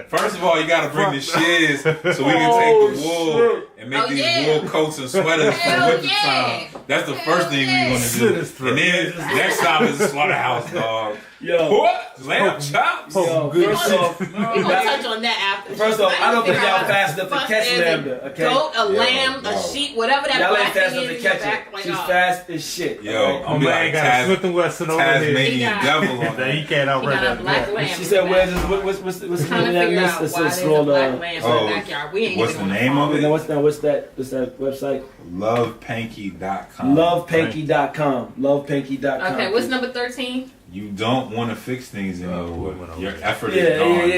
First of all, you gotta bring the shiz so we can take the wool and make Oh, these yeah. wool coats and sweaters for Hell winter yeah. time. That's the Hell first thing yeah. we want to Slit do. his throat. And then next stop is the slaughterhouse, dog. Yo, What? Lamb chops? yo, good first off, We're gonna touch on that after. First off, I don't think figure y'all out fast enough to fuck catch there's lambda, A okay? goat, a Yo, lamb, no. a sheep, whatever that y'all ain't black fast thing enough is. to in catch your it. back, like, She's oh. fast as shit. Yo, alright? I'm My man like got a Smith and Wesson over Tasmanian He here. got- devil on That that. he can't He outrun got a that. black Yeah. lamb. She in said, the "Where's back. this? What's the Trying to name of that figure list?" out It's why there's a called. black lamb in oh, the backyard. We ain't what's even the on name phone. of it? What's that website? Lovepanky.com. Lovepanky.com. Lovepanky.com. Okay, what's number 13? You don't want to fix things anymore. women Your always- effort Yeah, is gone.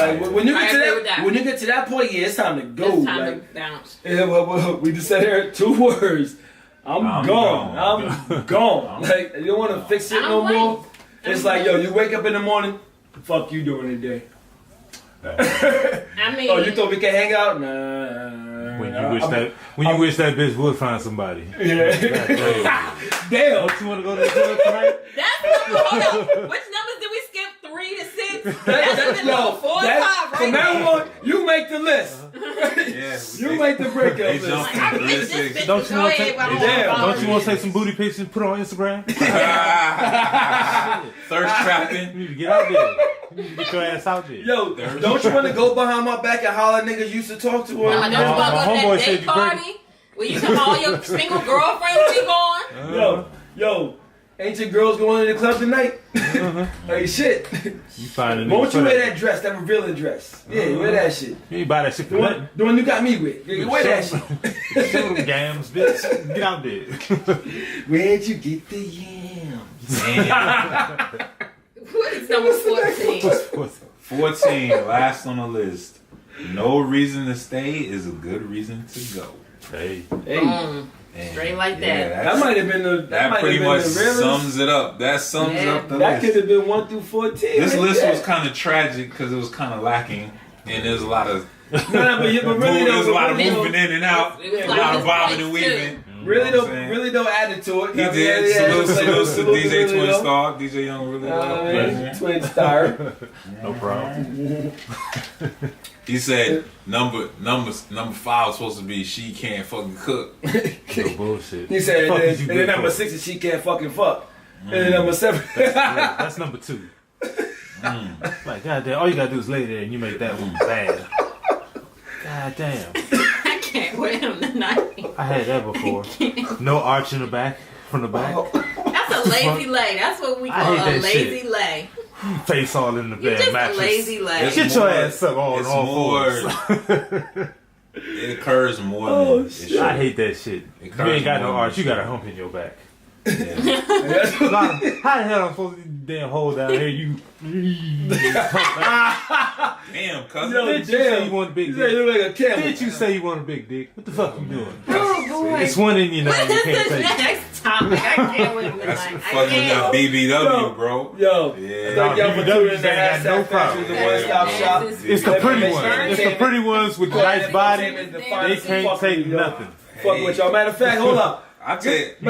yeah. Like when you I get to agree with that. that, when you get to that point, yeah, it's time to go. It's time like, to bounce. yeah, well, we just said here 2 words. I'm gone. I'm gone. Like you don't want to fix it no I'm more. waiting. It's like, yo, you wake up in the morning. The fuck you doing today? I mean, Oh, you thought we could hang out? Nah. When you wish that bitch would find somebody. Yeah. Damn. Don't you want to go to the club tonight? that's number. Hold up. Which numbers did we skip? 3 to 6? That's Yo, number 4 and 5, from right? now on, you make the list. Yes. You make the breakup They list. jumped Like, I from think this 3 to 6. bitch Don't is you wanna go take- ahead, but I Damn. wanna Don't you follow want to take some booty pics and put on Instagram? Thirst trapping. You need to get out there. You need to get your ass out there. Yo, don't you want to go behind my back and holler at niggas used to talk to her? Don't you want my to go homeboy to that said day you party where you come all your single girlfriends be going? Yo, Ain't your girls going to the club tonight? Like shit. You find a nigga Won't you for wear that dress, that revealing dress? Yeah, wear that shit. You ain't buy that shit for The nothing. one, the one you got me with. Yeah, wear that shit. Show them gams, bitch. Get out there. Where'd you get the yams? What is number 14? 14, last on the list. No reason to stay is a good reason to go. Hey. Hey. And Straight like yeah, that. That might have been the. That might pretty have been much the realest. sums it up. That sums up the That could list. have been 1 through 14. This right list there. was kind of tragic because it was kind of lacking, and there's a lot of No, but really there's a lot of really- moving in and out, It was a like lot of his bobbing voice, and weaving. Really You know what I'm don't, saying? really don't add it to it. He I mean, did. yeah, Salute to DJ really Twin don't. Star, DJ Young, really don't. Twin Star. No problem. He said number 5 was supposed to be she can't fucking cook. No bullshit. He said, Fuck and is you then good number for? 6 is she can't fucking fuck. And then number 7. Yeah, that's number 2. Like, goddamn, all you gotta do is lay there and you make that one bad. Goddamn. I can't wear him tonight. I had that before. No arch in the back, from the back. That's a lazy lay. That's what we I call hate a that lazy shit. lay. Face all in the You're bed just mattress. a lazy lay. It's Get your more- ass up on it's all more- fours. It occurs more Oh, than it shit. should. I hate that shit. You ain't got no arch, you got a hump in your back. Yeah. How the hell am I supposed to damn hold down here? You. Damn, cousin. Yo, Did you say you want a big You say dick? you look like a camel. Did you say you want a big dick? What the fuck you doing? Oh boy. It's one in you now. What You is can't the take it. next topic? I can't wait tonight. That's I fucking up can't. BBW, bro. Yo, Yeah. thank y'all for BBW tuning in to ain't got no Hashtag problem. Factuals, the one-stop shop. It's the pretty ones. It's the pretty ones with the nice body. They They can't take nothing. Fuck with y'all. Matter of fact, hold up. I take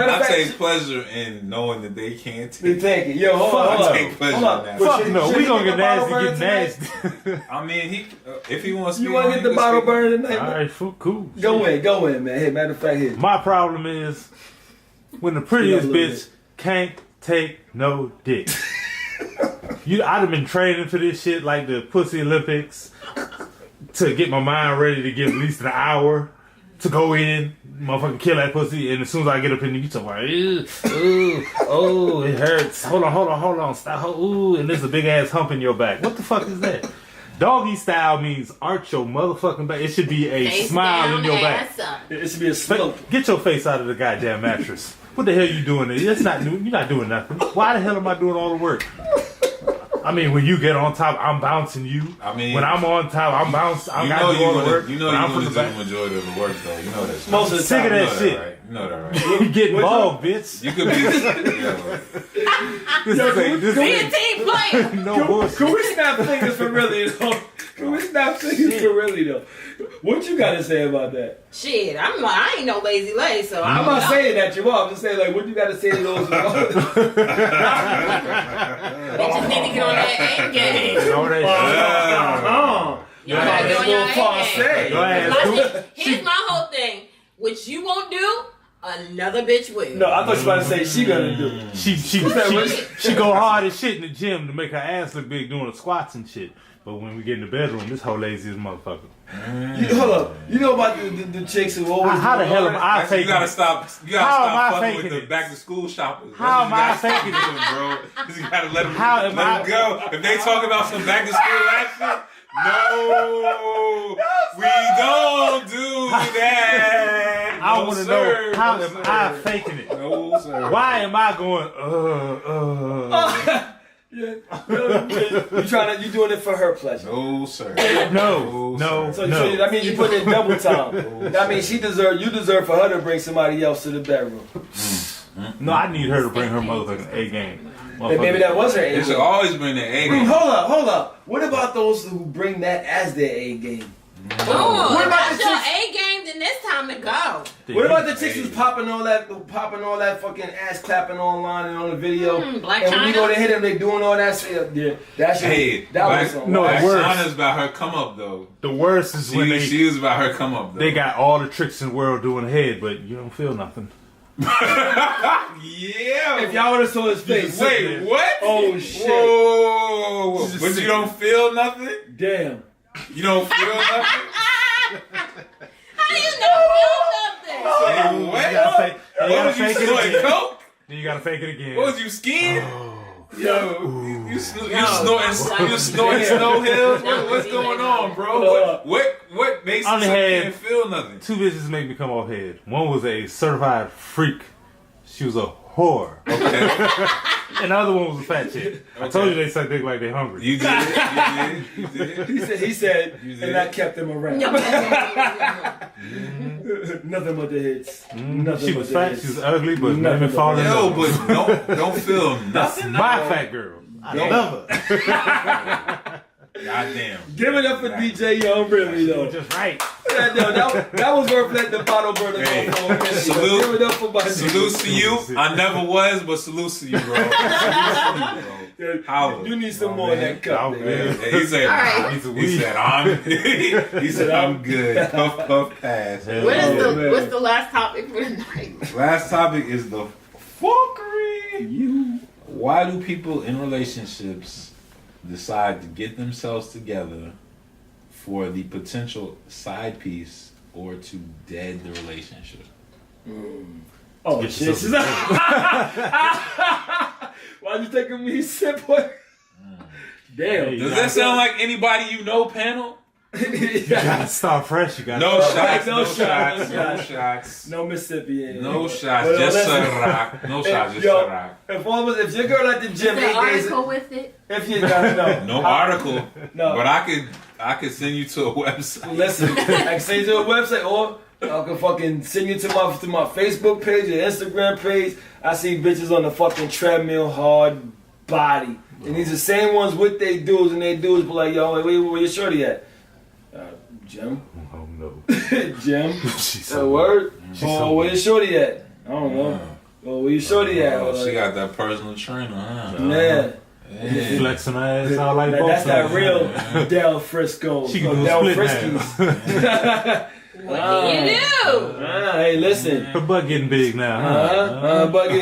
pleasure in knowing that they can't They take. take it. Yo, hold Fuck on. no. Hold Take pleasure on. in Hold that. on. Fuck Should- no, should we he gonna get get the bottle nasty, burner get tonight? nasty. I mean, if he wants to, You want to get the bottle burner tonight? Alright, cool. Go in, man. Hey, matter of fact, here. My problem is when the prettiest See, a little bitch can't take no dick. I'd have been training for this shit like the Pussy Olympics to get my mind ready to give at least an hour to go in, motherfucking kill that pussy, and as soon as I get up in the, you talk about, ooh, oh, it hurts. Hold on, stop, ooh, and there's a big ass hump in your back. What the fuck is that? Doggy style means arch your motherfucking back. It should be a Face smile down, in your back. ass up. It should be a slope. Get your face out of the goddamn mattress. What the hell you doing there? That's not new. You're not doing nothing. Why the hell am I doing all the work? I mean, when you get on top, I'm bouncing you. I mean, when I'm on top, I'm bouncing. I You gotta know do you're all the gonna, work. you know When you're I'm gonna from do the the back. majority of the work, though. You know that. Most of the Sick of time. that shit. Right? You know that, right? You get involved, bitch. You could be. Yeah, This Be a is team player. no bullshit. Can we snap fingers for really, though? Can we snap fingers for really, though? What you got to say about that? Shit, I ain't no lazy lay, so I'm not saying that you are. I'm just saying, like, what you got to say to those? Bitches need to get on that A game. Know that shit. Y'all gotta get on your A game. Go ahead. Here's my whole thing. Which you won't do, another bitch will. No, I thought you were about to say she gonna do. She go hard as shit in the gym to make her ass look big doing the squats and shit. But when we get in the bedroom, this whole lazy as a motherfucker. Hold up. You know about the chicks who always. How the hell am I Actually, you faking gotta it? stop. You How gotta am I stop fucking faking with the it? back to school shoppers. How am I That's what faking you it? gotta do, bro? You gotta let them, How am let I- them go. If they talk about some back to school action, no, we don't do that. I No, want to sir. know how No, am sir. I faking it? No, sir. Why am I going? Yeah. You doing it for her pleasure. No, sir. No. So that means you put in double time. That means you deserve for her to bring somebody else to the bedroom. No, I need her to bring her motherfucking A game. And maybe that was her A They should game. always bring the A game. Hold up. What about those who bring that as their A game? Oh, What if about that's the your chicks? A game, then it's time to go. What about the chicks who's popping all that fucking ass clapping online and on the video? Black and when you China? go to hit them, they doing all that shit. Yeah, that shit. Hey, that Black, was some No, Black worse. China's about her come up though. The worst is when She was about her come up though. they got all the tricks in the world doing head, but you don't feel nothing. Yeah. If y'all would have saw his face. Wait, what? Oh shit. Whoa. She's But sick. you don't feel nothing? Damn. You don't feel nothing? How do you not feel something? Hey, what? You gotta fake What was you it doing? again. Coke? Then you gotta fake it again. What was you skiing? Yo, You snorting snow hills? What's going on, bro? What makes you can't feel nothing? 2 bitches make me come off head. One was a certified freak. She was a whore. Okay. And the other one was a fat chick. I told you they suck dick like they hungry. You did. You did. he said, You did. and I kept them around. Nothing but the hits. Nothing She but was the fat, hits. she was ugly, but Nothing let me but fall in that. Yo, love. but don't feel That's nothing. my fat girl. I love her. Goddamn. Give it up for DJ Young, really though. Just right. That was worth letting the bottle burn Hey, off for a minute. salute- Give it up for my Salute to you. I never was, but salute to you, bro. Salute to you, bro. Holla. You need some more in that cup, Oh, man. man. He said, All right. nah. He said, I'm good. Puff, puff, pass. What's the last topic for the night? Last topic is the fuckery. Why do people in relationships decide to get themselves together for the potential side piece or to dead the relationship? Oh, Get shit. yourself Why'd you take a me sip, boy? Damn. Hey, Does that sound like anybody you know, panel? You gotta start fresh. You gotta No shots, no no shots, shots, no no shots. No Mississippi in. No shots, Well, just listen. Ciroc. No shots, just Yo, Ciroc. if your girl at the gym The 8 days, article with it. if you no, No article, no. but I could send you to a website. Listen, I can send you to a website or I can fucking send you to my Facebook page or Instagram page. I see bitches on the fucking treadmill, hard body. And these are the same ones with they dudes, and they dudes be like, yo, where your shorty at? Gym. Oh no. Gym. She's That word? She's Oh, so where your shorty at? I don't know. Oh, where your shorty at? Oh, she got that personal trainer, huh? Yeah. Yeah. flexing her ass out like That's that both real sides. Del Frisco. She can do a Del split Friskies. What do you do? Hey, listen. Her butt getting big now, huh? But you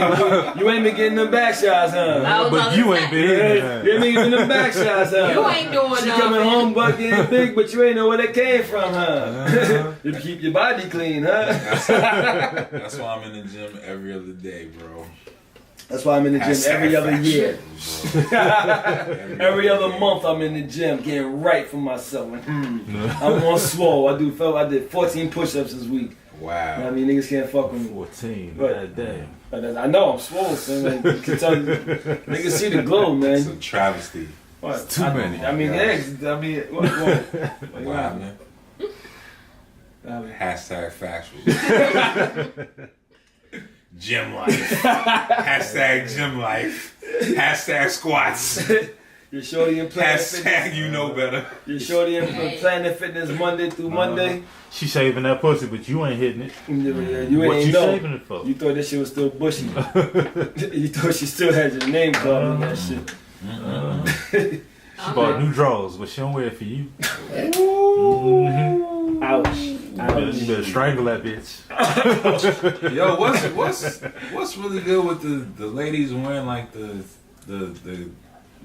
ain't been getting them back shots, huh? I was about But to you say, ain't big. You ain't getting them back shots, huh? You ain't doing She nothing. coming home, butt getting big, but you ain't know where they came from, huh? You keep your body clean, huh? That's why I'm in the gym every other day, bro. That's why I'm in the gym every other year. Every other day. month I'm in the gym getting right for myself. Like, I'm on swole. I did 14 push-ups this week. Wow. I mean, niggas can't fuck with me. 14. But- God damn. I know I'm swole, so like, you can tell, niggas see the glow, It's man. a travesty. What? too many. I mean, Oh, eggs. I mean, what? Wow, man. I mean, Hashtag factuals. Gym life. Hashtag gym life. Hashtag squats. Your shorty in Planet Hashtag Fitness. you know better. Your shorty in Planet Fitness Monday through Monday. She shaving that pussy, but you ain't hitting it. You What ain't you know. shaving it for? You thought that shit was still bushy. You thought she still had your name called in that shit. She bought new drawers, but she don't wear it for you. Ouch. You better strangle that bitch. Yo, what's really good with the ladies wearing like the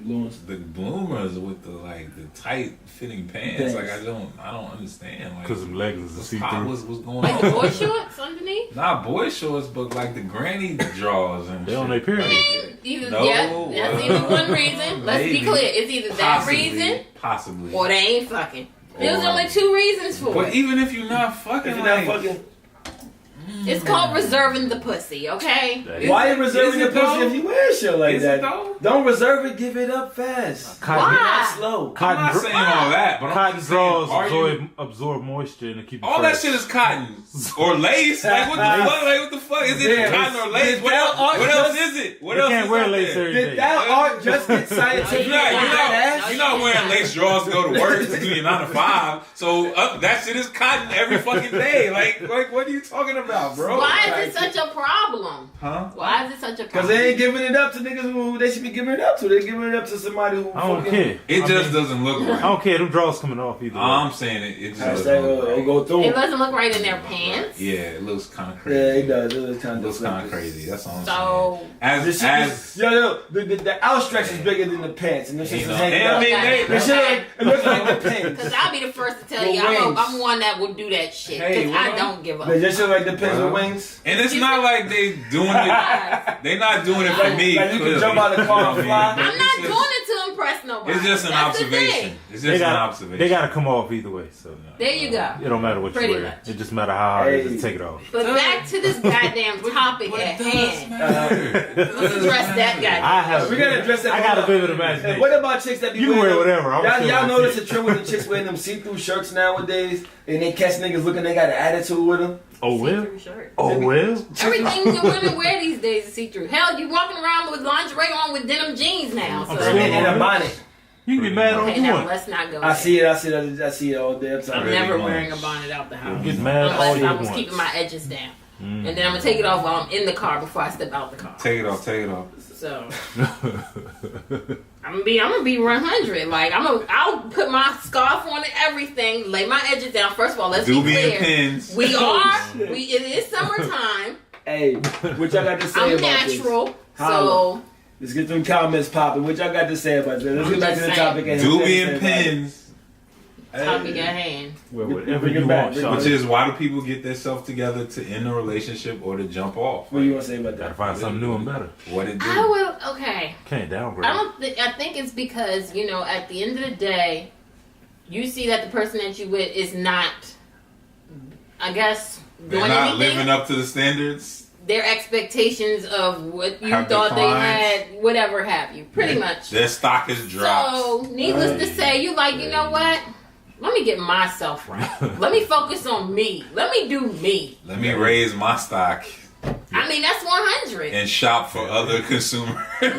bloomers with the tight fitting pants? Like I don't understand. Like, Because them leggings are see what's through. what's going Like the on? boy shorts underneath? Not boy shorts, but like the granny drawers and They shit. on their period. Either, No, that's either one reason. Let's be maybe. clear. It's either that reason Possibly. or they ain't fucking. There's Or- only two reasons for But it. even if you're not fucking, If you're like, not fucking, It's called reserving the pussy, okay? That is- why you reserving is your it pussy though? if you wear shit like Is it that? though? Don't reserve it, give it up fast. Cotton, Why? Not slow. I'm cotton, not saying all that, but I'm cotton just saying, draws are you- absorb moisture and keep it all that fresh. shit is cotton or lace. Like what the fuck? Like what the fuck? Is it Yeah, cotton or lace? did What that else? art What else just- is it? What You else can't is wear out lace there? every day. Did that art just get scientific? You're not wearing lace drawers to go to work to do your 9 to 5. So that shit is cotton every fucking day. Like what are you talking about, bro? Why is it such a problem? Huh? Why is it such a Because problem? they ain't giving it up to niggas who they should be giving it up to. They're giving it up to somebody who I don't fucking... care. It I just mean, doesn't look I right. don't care. Them draws coming off either. way. I'm saying it just Hashtag, doesn't look they right. go through It 'em. doesn't look right in their pants. Yeah, it looks kind of Yeah, crazy. it does. It looks kind It of looks kind of crazy. That's all I'm So, saying. This shit is, the outstretch is bigger than the pants, and this shit is You know, hanging and I out. mean, This shit, it looks like the because pants. I'll be the first to tell With you, wings. I'm one that would do that shit. Hey, Because I what? don't give up. They just look like the pins bro. with wings? And it's not like they doing it. They not doing it for me. Like you clearly. can jump out of the car and fly. I'm not doing it to impress nobody. It's just an That's the observation. thing. It's They just an got observation. they got to come off either way. So There you go. it don't matter what Pretty you wear. much. It just matter how hard it is to take it off. But back to this goddamn topic at hand. Let's address that guy. I have. We gotta address that. I got a vivid And imagination. what about chicks that be You can wearing wear whatever. I'm Y'all, still y'all gonna notice see the trend with the chicks wearing them see-through shirts nowadays, and they catch niggas looking, they got an attitude with them. Oh well. See-through shirt. Oh well. Everything the women wear these days is see-through. Hell, you walking around with lingerie on with denim jeans now. So. And a bonnet. You can get mad all Okay, you now want. let's not go I there. see it all day. I'm I'm sorry. Really never much. wearing a bonnet out the house. Get mad all Unless you I was want. keeping my edges down. And then I'm going to take it off while I'm in the car before I step out the car. Take it off. Take it off. So I'm gonna be 100. Like I'll put my scarf on and everything, lay my edges down. First of all, let's be Doobie and clear. pins. We are. It is summertime. Hey, what y'all got to say I'm about natural. this? So Let's get them comments popping. What y'all got to say about this? Let's I'm get back just to the saying. topic at hand. Doobie and pins. topic at hand. Wear whatever Bring it you back, want, bring it Sean. Which is why do people get themselves together to end a relationship or to jump off? What do you want to say about Gotta that? find something new and better. What it do? I will. Okay. Can't downgrade. I think it's because at the end of the day, you see that the person that you with is not. I guess They're doing not everything. living up to the standards. Their expectations of what you Have thought they declined. had, whatever have you, pretty much. Their stock is dropped. So, needless to say, you like, you know what? Let me get myself right. Let me focus on me. Let me do me. Let me raise my stock I mean, that's 100. and shop for other consumers. Let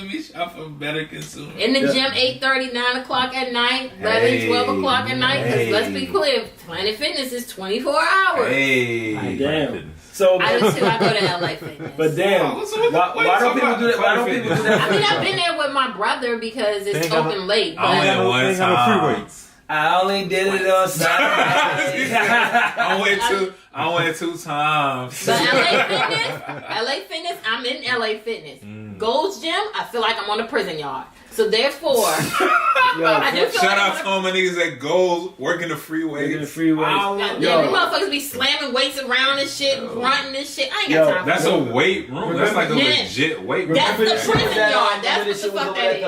me shop for better consumers. In the gym, 8:30, 9 o'clock at night, 11, Hey. 12 o'clock at night. Because let's be Hey. clear, Planet Fitness is 24 hours. Hey. Damn. So, I do too. I go to LA Fitness. but damn, Oh, so what- why don't people do that? Why don't people do that? I mean, I've been there with my brother because They it's ain't got open no- late. I went But one They ain't got no time. free weights. I only did it on Saturday. I went two times. But LA Fitness, I'm in LA Fitness. Gold's Gym, I feel like I'm on a prison yard. So therefore, I do feel Shout like out to all my niggas that goes working the freeways. Working the freeways. Yeah, Yo. these motherfuckers be slamming weights around and shit, grunting and shit. I ain't Yo, got time for That's that. a weight room. That's like a Yeah. legit weight room. That's the Remember prison that, yard. That's remember what shit the was fuck over that at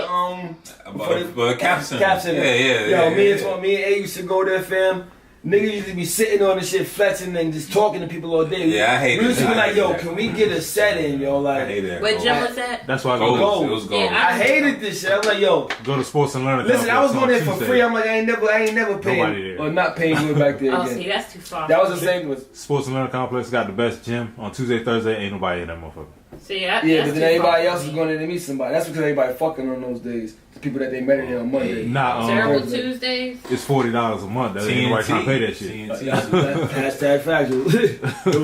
the, is. But Cap Center. Cap Center. Yeah. Yo, me and A used to go there, fam. Niggas used to be sitting on the shit, flexing and just talking to people all day. Yeah, I hate We used to be it. I like, hate yo, that. can we get a set in, yo? I Like, hate that. What gym was that? That's why I go Gold. Gold. It was gold. Yeah, I hated this shit. I was like, yo, go to Sports and Learning. listen, I was going there for Tuesday. free. I'm like, I ain't never Nobody paying there. or not paying going back there Oh, again. see, that's too far. That was the same with. Sports and Learning Complex got the best gym on Tuesday, Thursday. Ain't nobody in that motherfucker. See, Yeah, that's but then too everybody far else for was me. going there to meet somebody. That's because everybody fucking on those days. The people that they met in on Monday. Nah, Terrible Thursday. Tuesdays. it's $40 a month. That ain't nobody trying to pay that shit. Hashtag factual.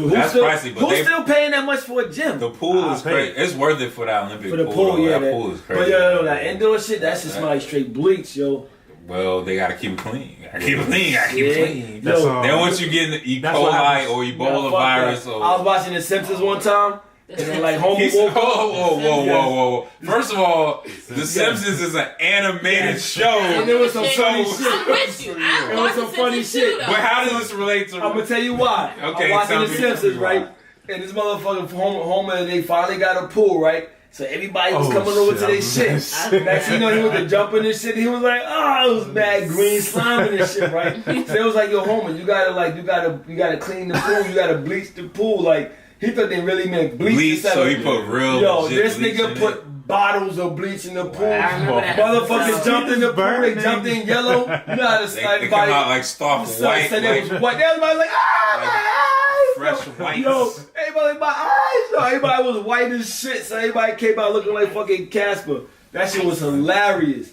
That's pricey, but who's they- still paying that much for a gym? The pool is I great. pay. It's worth it for that Olympic For the pool. pool, though. yeah. That pool is crazy. But yo, that indoor shit, that shit smell like straight bleach, yo. Well, they gotta keep it clean. Gotta keep it clean. Gotta keep it clean. That's, Yo, Then once you get E. That's what coli happens. or nah, Ebola fuck virus that. or I was watching The Simpsons one time, and then like Homer He's, woke up. whoa. First of all, The Simpsons is an animated show. And there was some So, funny I'm shit. with you. It I'm was watching some funny Simpsons shit. too, But though. how does this relate to I'm gonna tell you why. Okay, I'm watching tell The me Simpsons, why. right? And this motherfucker Homer, they finally got a pool, right? So everybody was Oh, coming over shit, to I their was shit. gonna say. Next thing you know, he was jumping and shit. He was like, oh, it was mad green slime and shit, right? So it was like, yo, Homer, you gotta clean the pool, you gotta bleach the pool. Like, he thought they really meant bleach. bleach? instead So of- he put real. Yo, legit this bleach nigga in put it. bottles of bleach in the pool. I remember that. Motherfuckers jumped in the pool, they Burning. jumped in yellow. You know how to They come out like Stark white, said it was like white. Everybody was like, ah, my eyes. fresh white. Yo, everybody like, my eyes. Yo, everybody was white as shit. So everybody came out looking like fucking Casper. That shit was hilarious.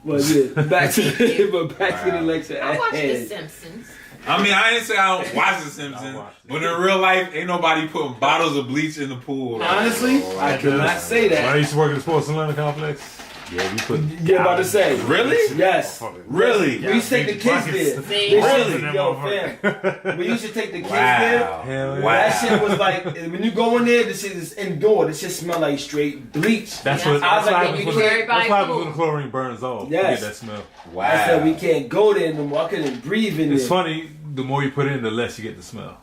But yeah, back to the lecture I at watched The hand. Simpsons. I mean, I didn't say I don't watch The Simpsons, but in real life, ain't nobody putting bottles of bleach in the pool. Like, Honestly, I cannot say When I that. used to work at the Sports and Learning Complex, yeah, we put. You're about to say. Really? Yes. Really? We used to take the kids there. See? Really? Yo, fam. We used to take the kids there. Wow. Hell yeah. Wow. That shit was like, when you go in there, this shit is indoor. This shit smell like straight bleach. That's Yeah. what. I was That's like, what when happens you when do the- everybody that's what happens cool. when the chlorine burns off. Yes. You get that smell. Wow. I said we can't go there no more. I couldn't breathe in It's there. funny. The more you put in, the less you get the smell.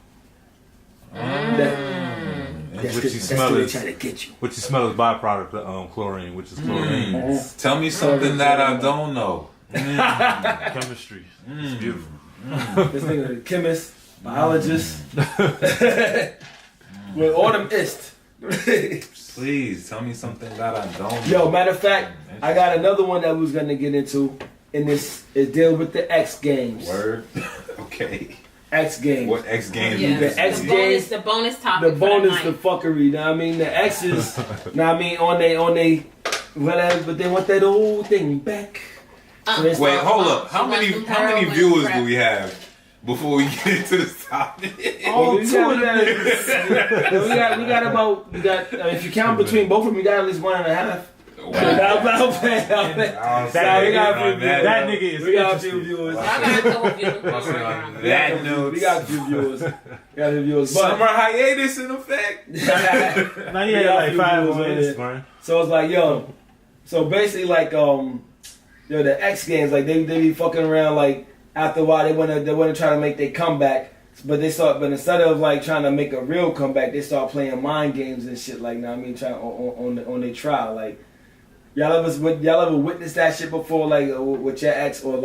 That's What good. you That's smell what is they try to get you. what you smell is byproduct of chlorine, which is chlorine. Tell me something that I don't know. Chemistry. It's beautiful. This nigga, a chemist, biologist, with all them ist. Please tell me something that I don't know. Yo, matter of fact, I got another one that we was gonna get into, and this is deal with the X Games. Word. Okay. X Games. What X Games? Yeah. is The X this? Games. The bonus topic. The bonus, for the fuckery. Know what I mean, the X's. Know what I mean, on they, whatever. But they want that old thing back. So they Wait, start- hold up. How She wants many some how many heroin viewers crack. do we have before we get into this topic? Oh, we got about if you count between both of them, you got at least 1.5. Wow. That nigga is We got a few interested. viewers. I got a couple viewers. That note. We got a few viewers. Summer hiatus in effect. Now We yeah, got like a few 5 viewers minutes, with it. man. So it's like, yo, so basically like the X Games, like they be fucking around, like after a while they wanna try to make their comeback, but instead of like trying to make a real comeback, they start playing mind games and shit, like, now I mean, trying on their trial, like. Y'all ever witnessed that shit before, like with your ex, or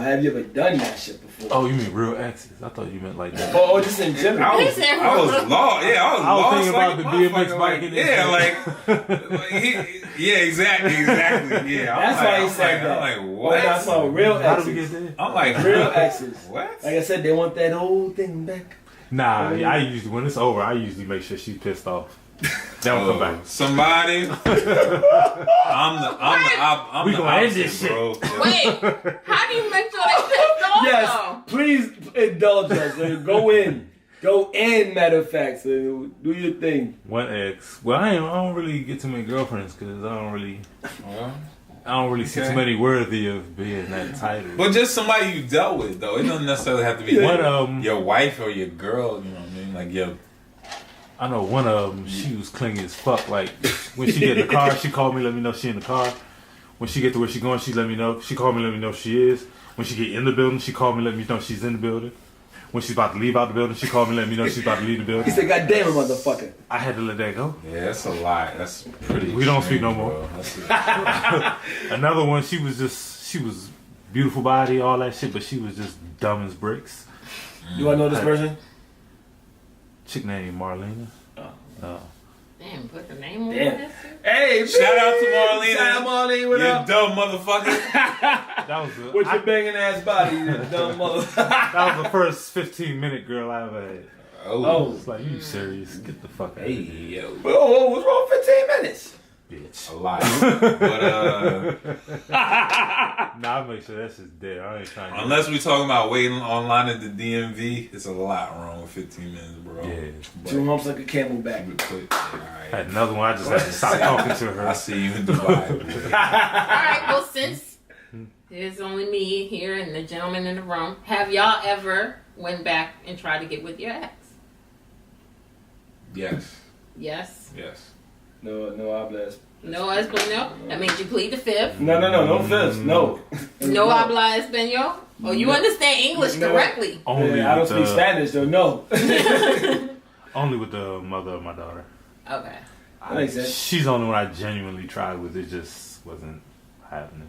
have you ever done that shit before? Oh, you mean real exes? I thought you meant like that. Or just in general. I was lost. Yeah, I was I was lost. thinking like about the a DMX motherfucker, bike and yeah, exactly. Yeah, That's why he said that. I'm like, Well, what? that's all real How do we exes. get there? I'm like, Real exes. What? Like I said, they want that old thing back. Nah, I usually when it's over, I usually make sure she's pissed off. Don't come back. Somebody. I'm We the gonna end opposite, this shit. bro. Wait, how do you make sure they pissed off Yes, though? please indulge us. Go in. Go in, matter of fact. So do your thing. One ex. Well, I don't really get too many girlfriends because I don't really see Okay. too many worthy of being that tight. But just somebody you dealt with, though. It doesn't necessarily have to be your wife or your girl. You know what I mean? Like your. I know one of them, she was clingy as fuck. Like, when she get in the car, she called me, let me know she in the car. When she get to where she going, she let me know. She called me, let me know she is. When she get in the building, she called me, let me know she's in the building. When she's about to leave out the building, she called me, let me know she's about to leave the He building. said, "God damn it, motherfucker." I had to let that go. Yeah, that's a lot. That's pretty. We don't speak no extreme, more. bro. That's Another one, she was beautiful body, all that shit, but she was just dumb as bricks. Do I know this person? Chick named Marlena. Damn, put her name on Damn. this. Hey, Shout out to Marlene. Shout out Marlene. What You up? dumb motherfucker. That was the, With your banging ass body, you dumb motherfucker. that was the first 15-minute girl I ever had. Oh. It's like, you serious? Get the fuck out Hey, of here, yo. Oh, what's wrong with 15 minutes? bitch. A lot. But, Nah, I make sure that's just dead. I ain't trying to. unless we talking about waiting online at the DMV, it's a lot wrong with 15 minutes, bro. Yeah. But, 2 humps like a camelback. I had another one. I just had to stop talking to I her. see you in Dubai. All right, well, since there's only me here and the gentleman in the room, have y'all ever went back and tried to get with your ex? Yes. Yes. Yes. No hablas. No español? That means you plead the fifth. No fifths. No. No habla español? Oh, you understand English No. correctly. Only Yeah, I don't with speak the, Spanish, though. No. only with the mother of my daughter. Okay. That makes sense. She's the only one I genuinely tried with. It just wasn't happening.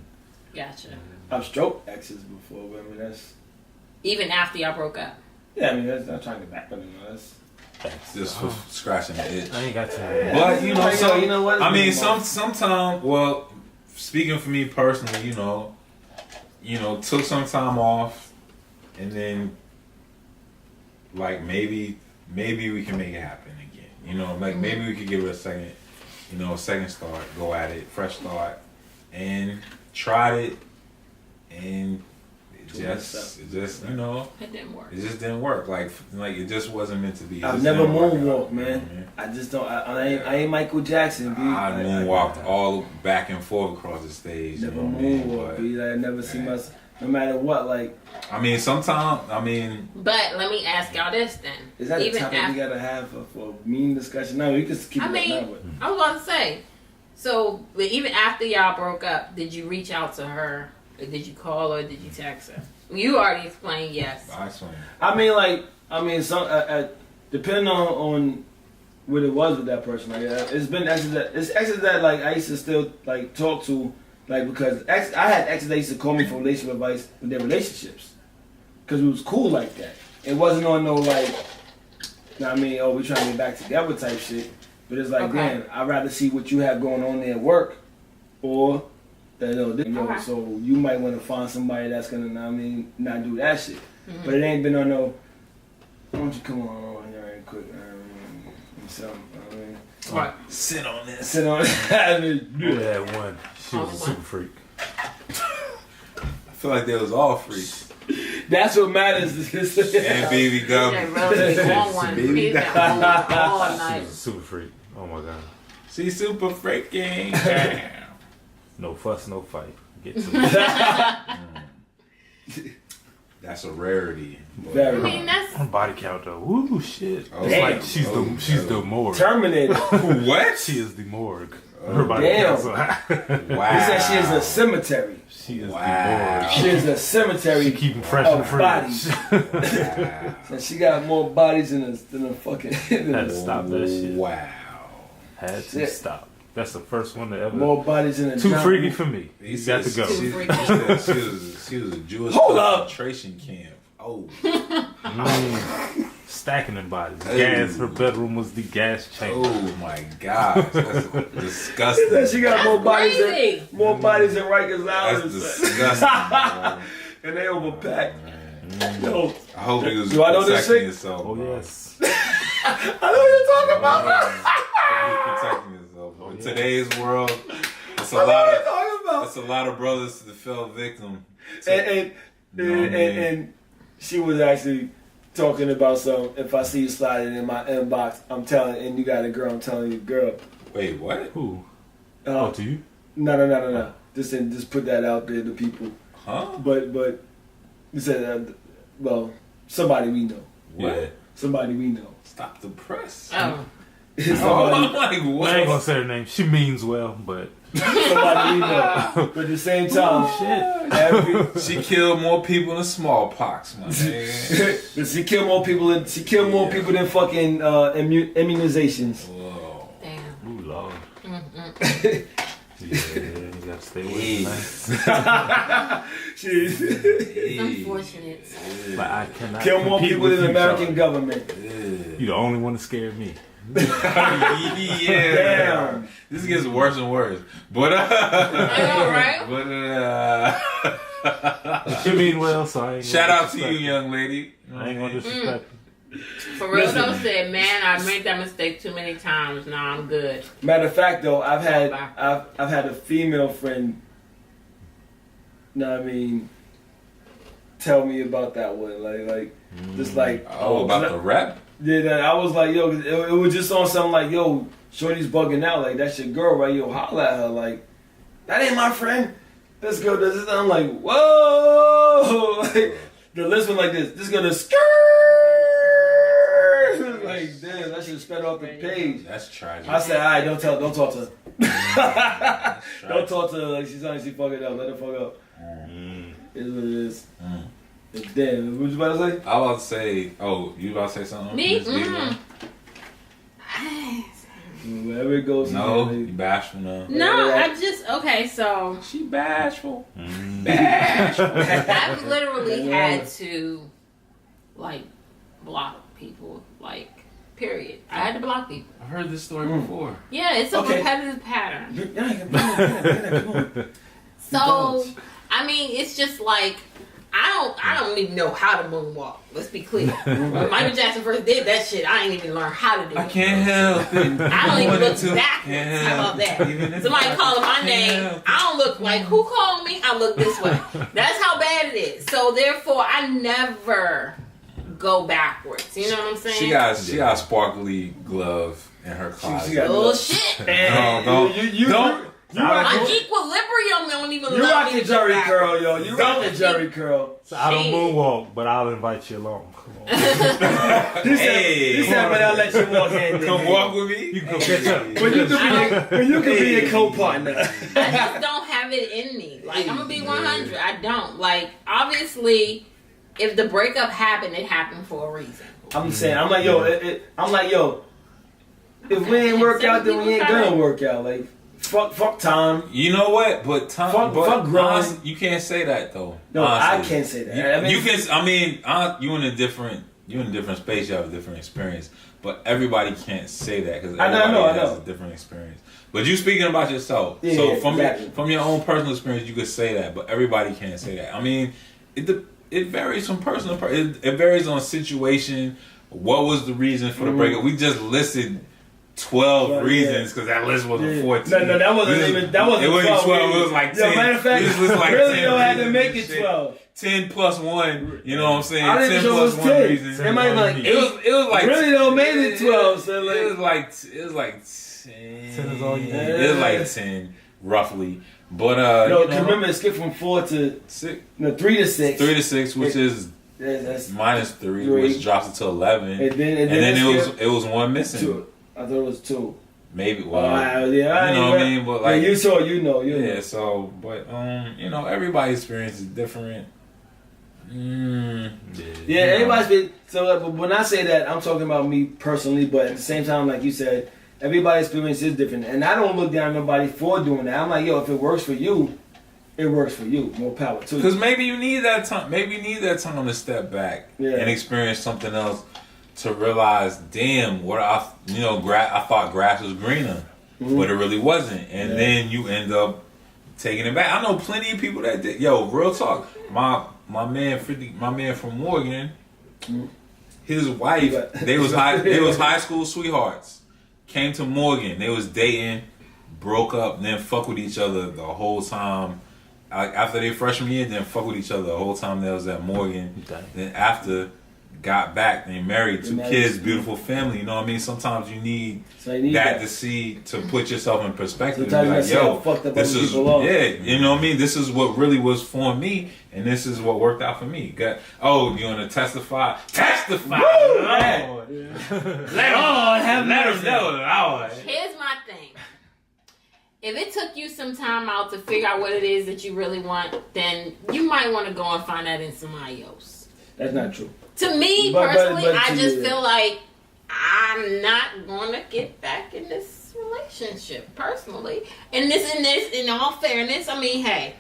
Gotcha. I've stroked exes before, but I mean, that's. Even after y'all broke up. Yeah, I mean, that's not trying to get back on it. That's. Just for scratching the itch. I ain't got time. But you know, Like, some, you know what? I mean, sometimes. Well, speaking for me personally, you know, took some time off, and then, like maybe we can make it happen again. You know, like maybe we could give it a second, second start, go at it, fresh start, and tried it, and it just It didn't work. it just didn't work. Like it just wasn't meant to be. It I've just never didn't work moonwalked, out, man. you know what I mean? I just don't. I ain't Michael Jackson, B. I moonwalked all back and forth across the stage. Never you know what I mean? moonwalked, But, B. Like, I never see my. No matter what, like. I mean, sometimes, But let me ask y'all this then. Is that a Even topic we gotta have for a mean discussion? No, you can keep it up now, but. I was about to say. So, but even after y'all broke up, did you reach out to her? Or did you call her? Did you text her? You already explained yes. I explain. Some depending on what it was with that person. Like it's been exes that like I used to still like talk to, like because I had exes that used to call me for relationship advice with their relationships, because it was cool like that. It wasn't on no like, you know what I mean, oh we trying to get back together type shit. But it's like, damn, I'd rather see what you have going on there at work, or so you might want to find somebody that's gonna, you know what I mean, not do that shit. Mm-hmm. But it ain't been on no. Why don't you come on here and quick? Right. Sit on this. Sit on it. We had one. She was a super freak. I feel like they was all freaks. That's what matters. And baby gum. She was a super freak. Oh my god. She's super freaking. Damn. No fuss, no fight. Get to That's a rarity. Very. I mean, that's her body count though. Woo shit. Oh, It's like she's the morgue. Terminator. What? She is the morgue. Her body Damn. count's so high. Wow. He said she is a cemetery. She is Wow. the morgue. She is a cemetery. She keep them fresh in the of fridge. bodies. Wow. And she got more bodies than a fucking. Had to stop that shit. Wow. Had to Shit. stop. That's the first one to ever. More bodies than a Too giant- freaky for me. He You got to go. She was a Jewish Hold up. concentration camp. Oh. Stacking them bodies. Hey. Gas. Her bedroom was the gas chamber. Oh my God. That's He disgusting. said she got more bodies crazy. than Rikers That's Island. disgusting. Bro. And they overpacked. Yo, I hope he was Do I know this protecting shit? yourself. Oh bro. yes. I know what you're talking about. Protecting yourself. Bro. In today's world, it's I know what you're talking about. It's a lot of brothers that fell victim. to- And she was actually talking about some. If I see you sliding in my inbox, I'm telling, and you got a girl, I'm telling you, girl. Wait, what? Who? Oh, to you? No. Just put that out there to people. Huh? But you said, well, somebody we know. What? Yeah. Somebody we know. Stop the press. oh. Somebody, I'm like, what? I ain't gonna say her name. She means well, but somebody we know. But at the same time, shit. She killed more people than smallpox, my nigga. But she killed more people than fucking immunizations. Whoa. Damn. Ooh, Lord. Mm-mm. Yeah, you gotta stay with Hey. it, man. She's It's unfortunate. But I cannot kill more compete people with than the you, American Charlie. government. You the only one that scared me. Yeah. Damn. This gets worse and worse. But I know, right? but She mean well, so I ain't shout gonna out to you, disrespect her. young lady. I ain't gonna disrespect her. For real Listen. though, said, man, I made that mistake too many times. Now I'm good. Matter of fact, though, I've had a female friend. Know what I mean? Tell me about that one, like just like About the rap? Yeah, I was like, yo, it was just on something like, yo, shorty's bugging out, like that's your girl, right? Yo, holla at her, like that ain't my friend. This girl does this. I'm like, whoa, like the list went like this. This girl does skirt. Like, damn, that should have sped off the page. That's tragic. I said, all right, don't talk to her. That's Don't tragic. talk to her like she's honestly fucking up. Let her fuck up. Mm. It is what it is. Mm. Damn, what you about to say? I was about to say, you about to say something? Me? Miss Diva? Wherever it goes. No, man, you bashful now. No, I just, okay, so She bashful. I've literally had to, like, block people, like, period. I had to block people. I've heard this story before. Yeah, it's a Okay. repetitive pattern. Yeah, So, I mean, it's just like, I don't even know how to moonwalk. Let's be clear. When Michael Jackson first did that shit, I ain't even learn how to do it. I can't help it. I don't even look Wanted to. backwards. Can't How about help that? it. Even if Somebody I calling my can't name, help it. I don't look like who called me. I look this way. That's how bad it is. So therefore, I never go backwards. You know what I'm saying? She got a sparkly glove in her closet. She got- bullshit. Don't. My equilibrium don't even You allow rock me the to Jerry go curl, backwards. yo. You rock the Jerry curl. So I don't Shit. moonwalk, but I'll invite you along. Come on. He said, but I'll let you walk hand in Come hand. walk with me. You can come catch up. When you can be a co-partner. I just don't have it in me. Like, I'm gonna be 100. I don't. Like, obviously, if the breakup happened, it happened for a reason. I'm saying, I'm like, yo, if we ain't work out, then we ain't gonna work out. Like, fuck time. You know what? But time. Fuck growing. You can't say that though. No, honestly. I can't say that. You can. I mean, you in a different space. You have a different experience. But everybody can't say that because everybody has a different experience. But you speaking about yourself. Yeah, so exactly. from your own personal experience, you could say that. But everybody can't say that. I mean, it varies from person to person. It varies on situation. What was the reason for the breakup? We just listed 12 reasons because that list wasn't 14. No, that wasn't even. That wasn't. It wasn't 12. It was like 10. Matter of fact, like really 10 don't have to reasons make and it shit. 12. 10 plus 1. You know what I'm saying? I didn't 10 know it was plus 1 10. reasons. It might be like 8. It was like really don't make it 12. So like, it was like 10. 10 is all you need. It was like 10 roughly. But no, remember it skipped from 4 to 6. No, 3 to 6. 3 to 6, which is that's minus 3, which drops it to 11. And then it was one missing. 2. I thought it was 2. Maybe. Yeah, you know what I mean. But like you saw, you know. So, but everybody's experience is different. Yeah, everybody's been. So but when I say that, I'm talking about me personally. But at the same time, like you said, everybody's experience is different, and I don't look down on nobody for doing that. I'm like, yo, if it works for you, it works for you. More power to you. Because maybe you need that time. Maybe you need that time to step back and experience something else to realize, damn, what I thought grass was greener, but it really wasn't, and then you end up taking it back. I know plenty of people that did. Yo, real talk. My man from Morgan, his wife, they was high school sweethearts. Came to Morgan, they was dating, broke up, then fuck with each other the whole time. Like after their freshman year, then fuck with each other the whole time they was at Morgan. Then after, got back, they married, 2 kids, beautiful family. You know what I mean? Sometimes you need that to put yourself in perspective. Sometimes like, yo, this is you know what I mean? This is what really was for me, and this is what worked out for me. You want to testify? Testify! Let them know, Lord. Here's my thing. If it took you some time out to figure out what it is that you really want, then you might want to go and find that in somebody else. That's not true. To me, personally, I just feel like I'm not going to get back in this relationship, personally. And this, in all fairness, I mean, hey,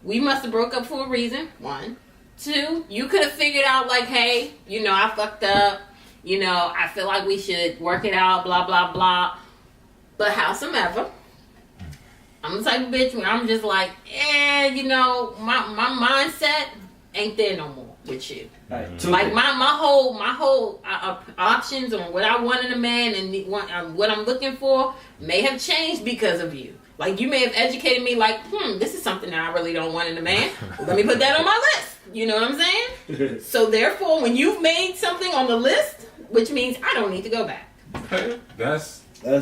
we must have broke up for a reason, 1. 2, you could have figured out, like, hey, I fucked up. I feel like we should work it out, blah, blah, blah. But howsoever, I'm the type of bitch where I'm just like, my mindset ain't there no more with you. Right. Like my whole options on what I want in a man and what I'm looking for may have changed because of you. Like you may have educated me like, this is something that I really don't want in a man. Let me put that on my list. You know what I'm saying? So therefore, when you've made something on the list, which means I don't need to go back. Okay, that's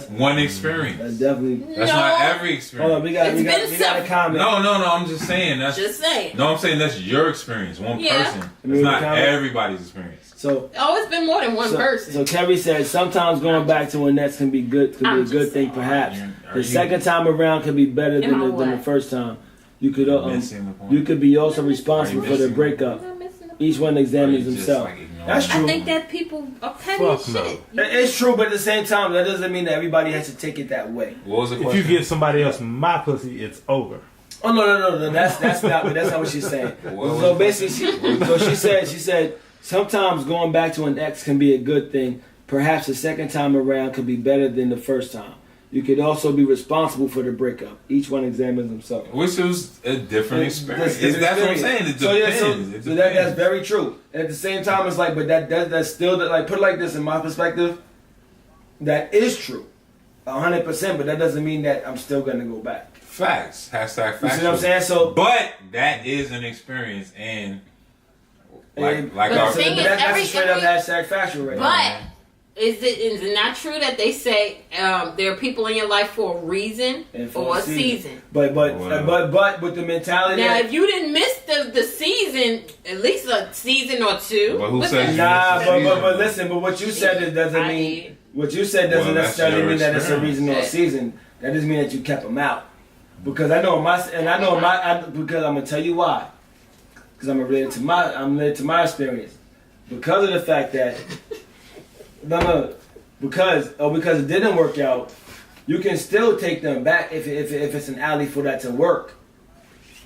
one experience. That's definitely. That's not every experience. Hold on, we got a comment. No. I'm just saying Just saying. No, I'm saying that's your experience. One person. It's not everybody's experience. So. It's been more than one person. So Kerry said sometimes going back to an ex can be good. Can be a good thing, perhaps. The second time around can be better than the first time. You could be also responsible for the breakup. Each one examines himself. That's true. I think that people are petty as shit. It's true, but at the same time, that doesn't mean that everybody has to take it that way. What was the question? If you give somebody else my pussy, it's over. Oh no. That's not what she's saying. So basically, she said sometimes going back to an ex can be a good thing. Perhaps the second time around could be better than the first time. You could also be responsible for the breakup. Each one examines himself. Which was a different experience. That's what I'm saying. It depends. So that's very true. And at the same time, it's like, but that's still like put it like this in my perspective. That is true, 100%. But that doesn't mean that I'm still gonna go back. Facts. #factual. You see what I'm saying? So, but that is an experience, and that's a straight up #factual right now. But is it not true that they say there are people in your life for a reason or a season? But with the mentality. Now, if you didn't miss the season, at least a season or 2. But who said but listen. But what you said doesn't mean. What you said doesn't necessarily mean that it's a reason or a season. That doesn't mean that you kept them out. Because because I'm gonna tell you why. because I'm related to my experience. Because of the fact that because it didn't work out, you can still take them back if it's an alley for that to work.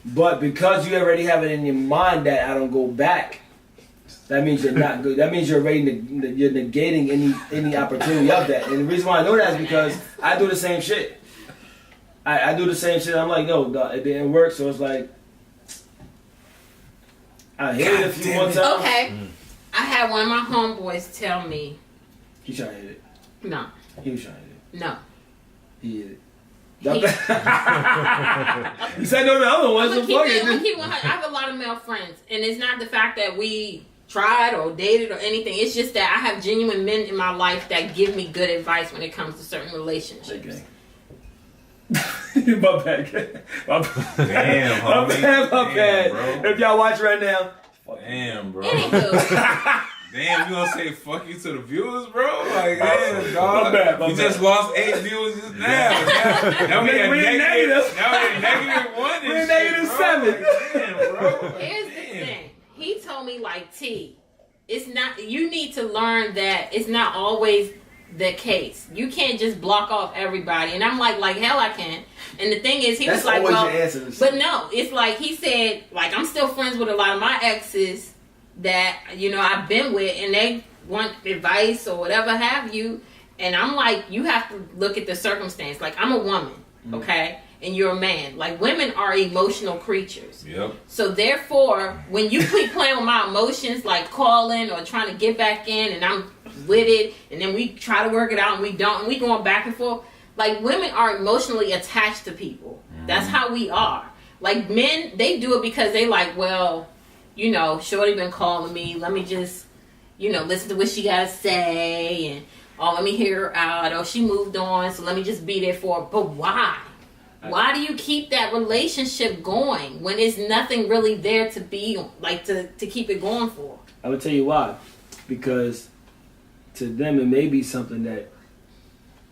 But because you already have it in your mind that I don't go back, that means you're not good. That means you're you're negating any opportunity of that. And the reason why I know that is because I do the same shit. I do the same shit. I'm like, no, it didn't work. So it's like, I hit it a few more times. Okay. I had one of my homeboys tell me. He trying to hit it. No. He was trying to hit it. No. He hit it. You said no to the other one, so fuck it. I have a lot of male friends, and it's not the fact that we tried or dated or anything. It's just that I have genuine men in my life that give me good advice when it comes to certain relationships. Okay. My bad. Damn, homie. My bad. Bro. If y'all watch right now. Damn, bro. Anywho. Damn, you gonna say fuck you to the viewers, bro? Like, damn, dog. You just lost 8 viewers just now. Now we at negative. Now we at -1. We're -7. Like, damn, bro. Here's the thing. He told me, like, T, it's not. You need to learn that it's not always the case. You can't just block off everybody. And I'm like hell I can. And the thing is, he That's was like, always well, your answer to but no, it's like he said, like, I'm still friends with a lot of my exes that, you know, I've been with, and they want advice or whatever have you. And I'm like, you have to look at the circumstance. Like, I'm a woman, okay? And you're a man. Like, women are emotional creatures. Yep. So therefore, when you keep playing with my emotions, like calling or trying to get back in, and I'm with it, and then we try to work it out and we don't, and we going back and forth. Like, women are emotionally attached to people. That's how we are. Like, men, they do it because they like, well, you know, shorty been calling me. Let me just, you know, listen to what she got to say. And, oh, let me hear her out. Oh, she moved on, so let me just be there for her. But why? Why do you keep that relationship going when there's nothing really there to be, like, to keep it going for? I would tell you why. Because to them, it may be something that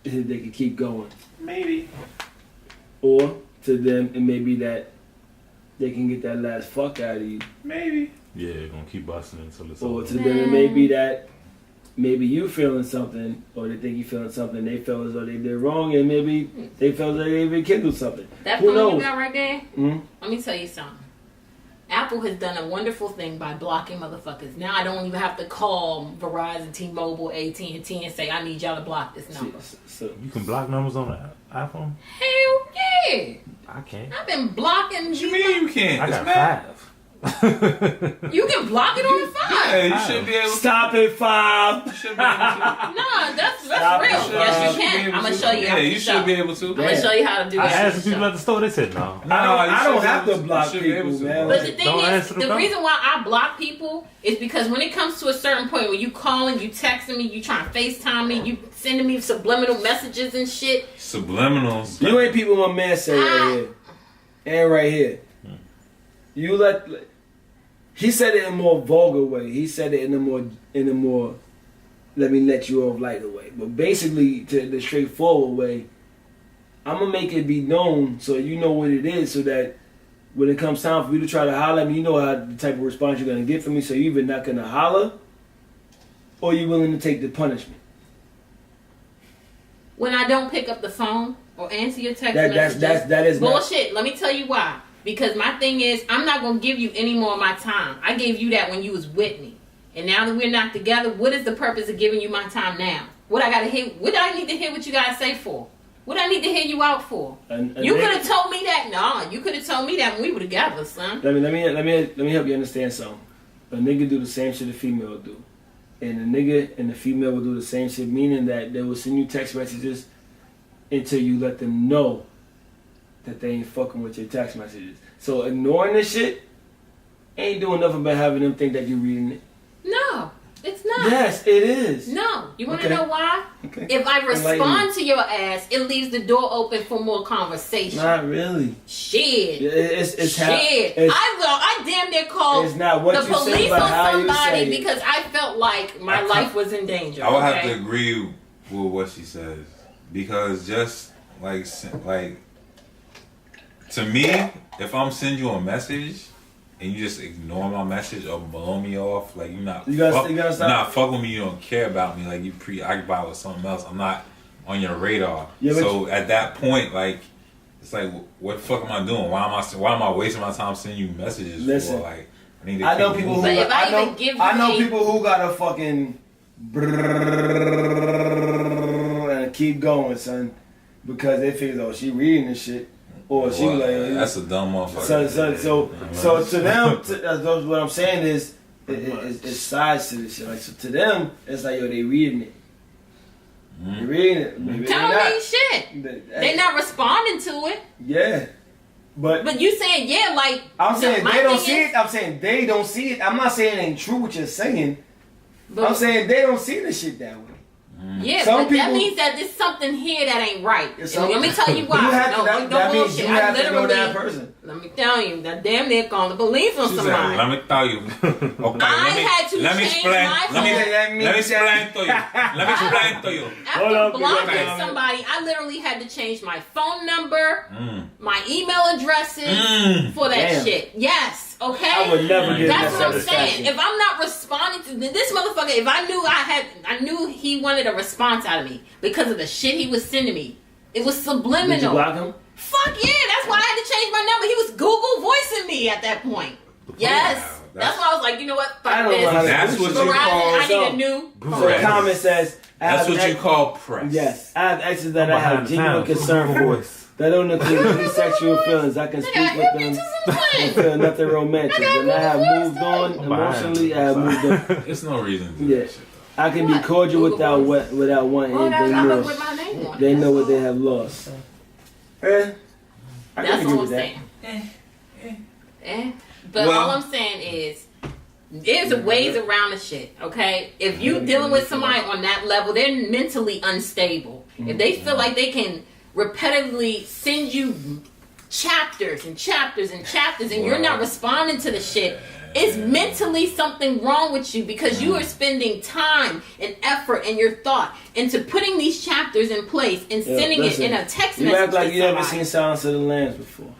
they could keep going. Maybe. Or to them, it may be that they can get that last fuck out of you. Maybe. Yeah, they're gonna keep busting until it's Or over. to them, it may be that maybe you feeling something, or they think you feeling something. They felt as though they did wrong, and maybe they felt that they rekindled something. That Who phone knows? you got right there? Mm-hmm. Let me tell you something. Apple has done a wonderful thing by blocking motherfuckers. Now I don't even have to call Verizon, T-Mobile, AT&T and say, I need y'all to block this number. So You can block numbers on the iPhone? Hell yeah! I can't. I've been blocking What you mean you can't? I It's got mad. 5. You can block it on the phone. Yeah, you should be able to. stop it, 5. You should be able to. No, that's Stop real. it, Yes, you should be can. able I'm gonna to. show you. Yeah, you should be able to. I'm gonna show you how to do I that. asked some people at the store, they said no. I don't have to block You should be able people, to, man. bro. But the thing Don't is, answer the the phone. reason why I block people is because when it comes to a certain point where you calling, you texting me, you trying to FaceTime me, you sending me subliminal messages and shit. Subliminals. You ain't people my man say right here. And right here. You let he said it in a more vulgar way. He said it in a more let me let you off lighter way. But basically to the straightforward way, I'm gonna make it be known so you know what it is, so that when it comes time for you to try to holler at me, you know how the type of response you're gonna get from me, so you're either not gonna holler or you're willing to take the punishment. When I don't pick up the phone or answer your text That messages, is not bullshit. Let me tell you why. Because my thing is, I'm not gonna give you any more of my time. I gave you that when you was with me, and now that we're not together, what is the purpose of giving you my time now? What I gotta hear? What do I need to hear? What you gotta say for? What I need to hear you out for? You could have told me that. No, you could have told me that when we were together, son. Let me help you understand something. A nigga do the same shit a female will do. And a nigga and the female will do the same shit, meaning that they will send you text messages until you let them know that they ain't fucking with your text messages. So ignoring this shit ain't doing nothing but having them think that you reading it. No, it's not. Yes, it is. No. You want to Okay. know why? Okay. If I Enlighten respond me. to your ass, it leaves the door open for more conversation. Not really. Shit. It's how. Shit. It's, I damn near called it's not what the you say, police but on how you say somebody it. because I felt like my life was in danger. I would have okay? to agree with what she says, because just like to me, if I'm sending you a message and you just ignore my message or blow me off, like you gotta stop. not fuck with me, you don't care about me, like you preoccupied with something else. I'm not on your radar. Yeah, so at that point, like it's like, what the fuck am I doing? Why am I wasting my time sending you messages for? Like I know people who I know people who got a fucking and keep going, son, because they figure, oh, she reading this shit. Or she like, that's a dumb motherfucker. So to them, that's what I'm saying is, it's sides to this shit. Like, so to them, it's like, yo, they reading it. They reading it. Maybe tell me shit. They not responding to it. Yeah. But you saying, yeah, like, I'm saying they don't see it. I'm saying they don't see it. I'm not saying it ain't true what you're saying. But I'm saying they don't see the shit that way. Yeah, but that means that there's something here that ain't right. Let me tell you why. That means you have to know that person. Let me tell you, that damn near calling the police on somebody. Let me tell you. Okay, I had to change my phone. Let me explain to you. After blocking somebody, I literally had to change my phone number, my email addresses for that shit. Yes. Okay, I would never get that's what I'm saying. If I'm not responding to this motherfucker, if I knew he wanted a response out of me because of the shit he was sending me. It was subliminal. Did you block him? Fuck yeah, that's why I had to change my number. He was Google voicing me at that point. Yes, that's why I was like, you know what? Fuck this. That's what you call. I need a new. So the comment says. That's what you call press. Yes, I have exes that I have genuine concern for. That don't include any sexual feelings. I can speak with them and feel nothing romantic. And I have moved on emotionally. I have moved on. There's no reason to do that shit. I can be cordial without wanting anything more. They know what they have lost. That's all I'm saying. But all I'm saying is, there's ways around the shit, okay? If you dealing with somebody on that level, they're mentally unstable. If they feel like they can repetitively send you chapters and chapters and chapters and you're not responding to the shit, it's mentally something wrong with you because you are spending time and effort and your thought into putting these chapters in place and sending it in a text message. You act like you never seen Silence of the Lambs before.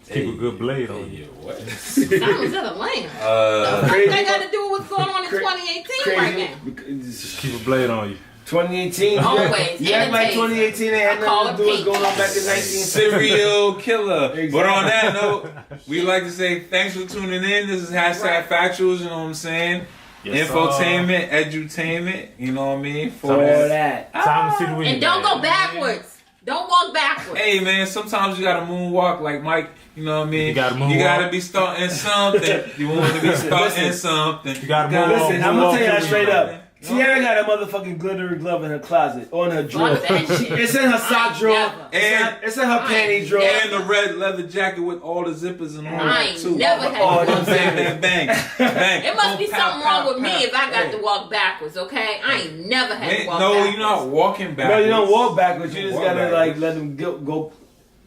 Keep a good blade on you. Silence of the Lambs. What that got to do with what's going on in 2018 right now? Just keep a blade on you. 2018. Always. You act like 2018 ain't had nothing to do with what's going on back in 19. Serial killer. Exactly. But on that note, we like to say thanks for tuning in. This is #Factuals, you know what I'm saying? Yes, infotainment, edutainment, you know what I mean? For that. Time to see the week. And don't go backwards. Don't walk backwards. Hey man, sometimes you gotta moonwalk like Mike, you know what I mean? You gotta be starting something. You want to be starting something. You gotta move. Listen, I'm gonna tell you that straight up. Tiara got a motherfucking glittery glove in her closet, or in her drawer. It's in her sock drawer. It's in her panty drawer. And the red leather jacket with all the zippers and all that too. Never had to bang, bang, bang. It must be something wrong with me if I got to walk backwards, okay? I ain't never had to walk backwards. No, you're not walking backwards. No, you don't walk backwards. You just gotta like let them go.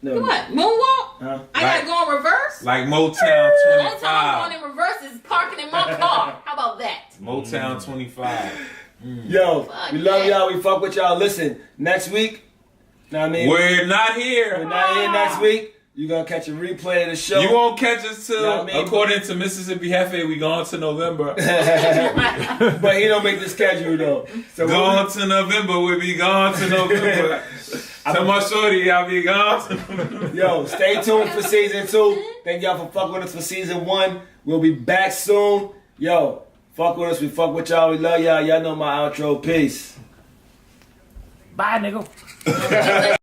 No. What? Moonwalk? I gotta go in reverse? Like Motown 25. Only time I'm going in reverse is parking in my car. How about that? Motown 25. Yo, we love y'all. We fuck with y'all. Listen, next week, know what I mean? We're not here. We're not here next week. You're gonna catch a replay of the show. You won't catch us till, according to Mississippi Hefe, we gone to November. But he don't make the schedule though. So gone to November, we'll be gone to November. Tell my shorty I'll be gone. Yo, stay tuned for season 2. Thank y'all for fucking with us for season 1. We'll be back soon. Yo, fuck with us. We fuck with y'all. We love y'all. Y'all know my outro. Peace. Bye, nigga.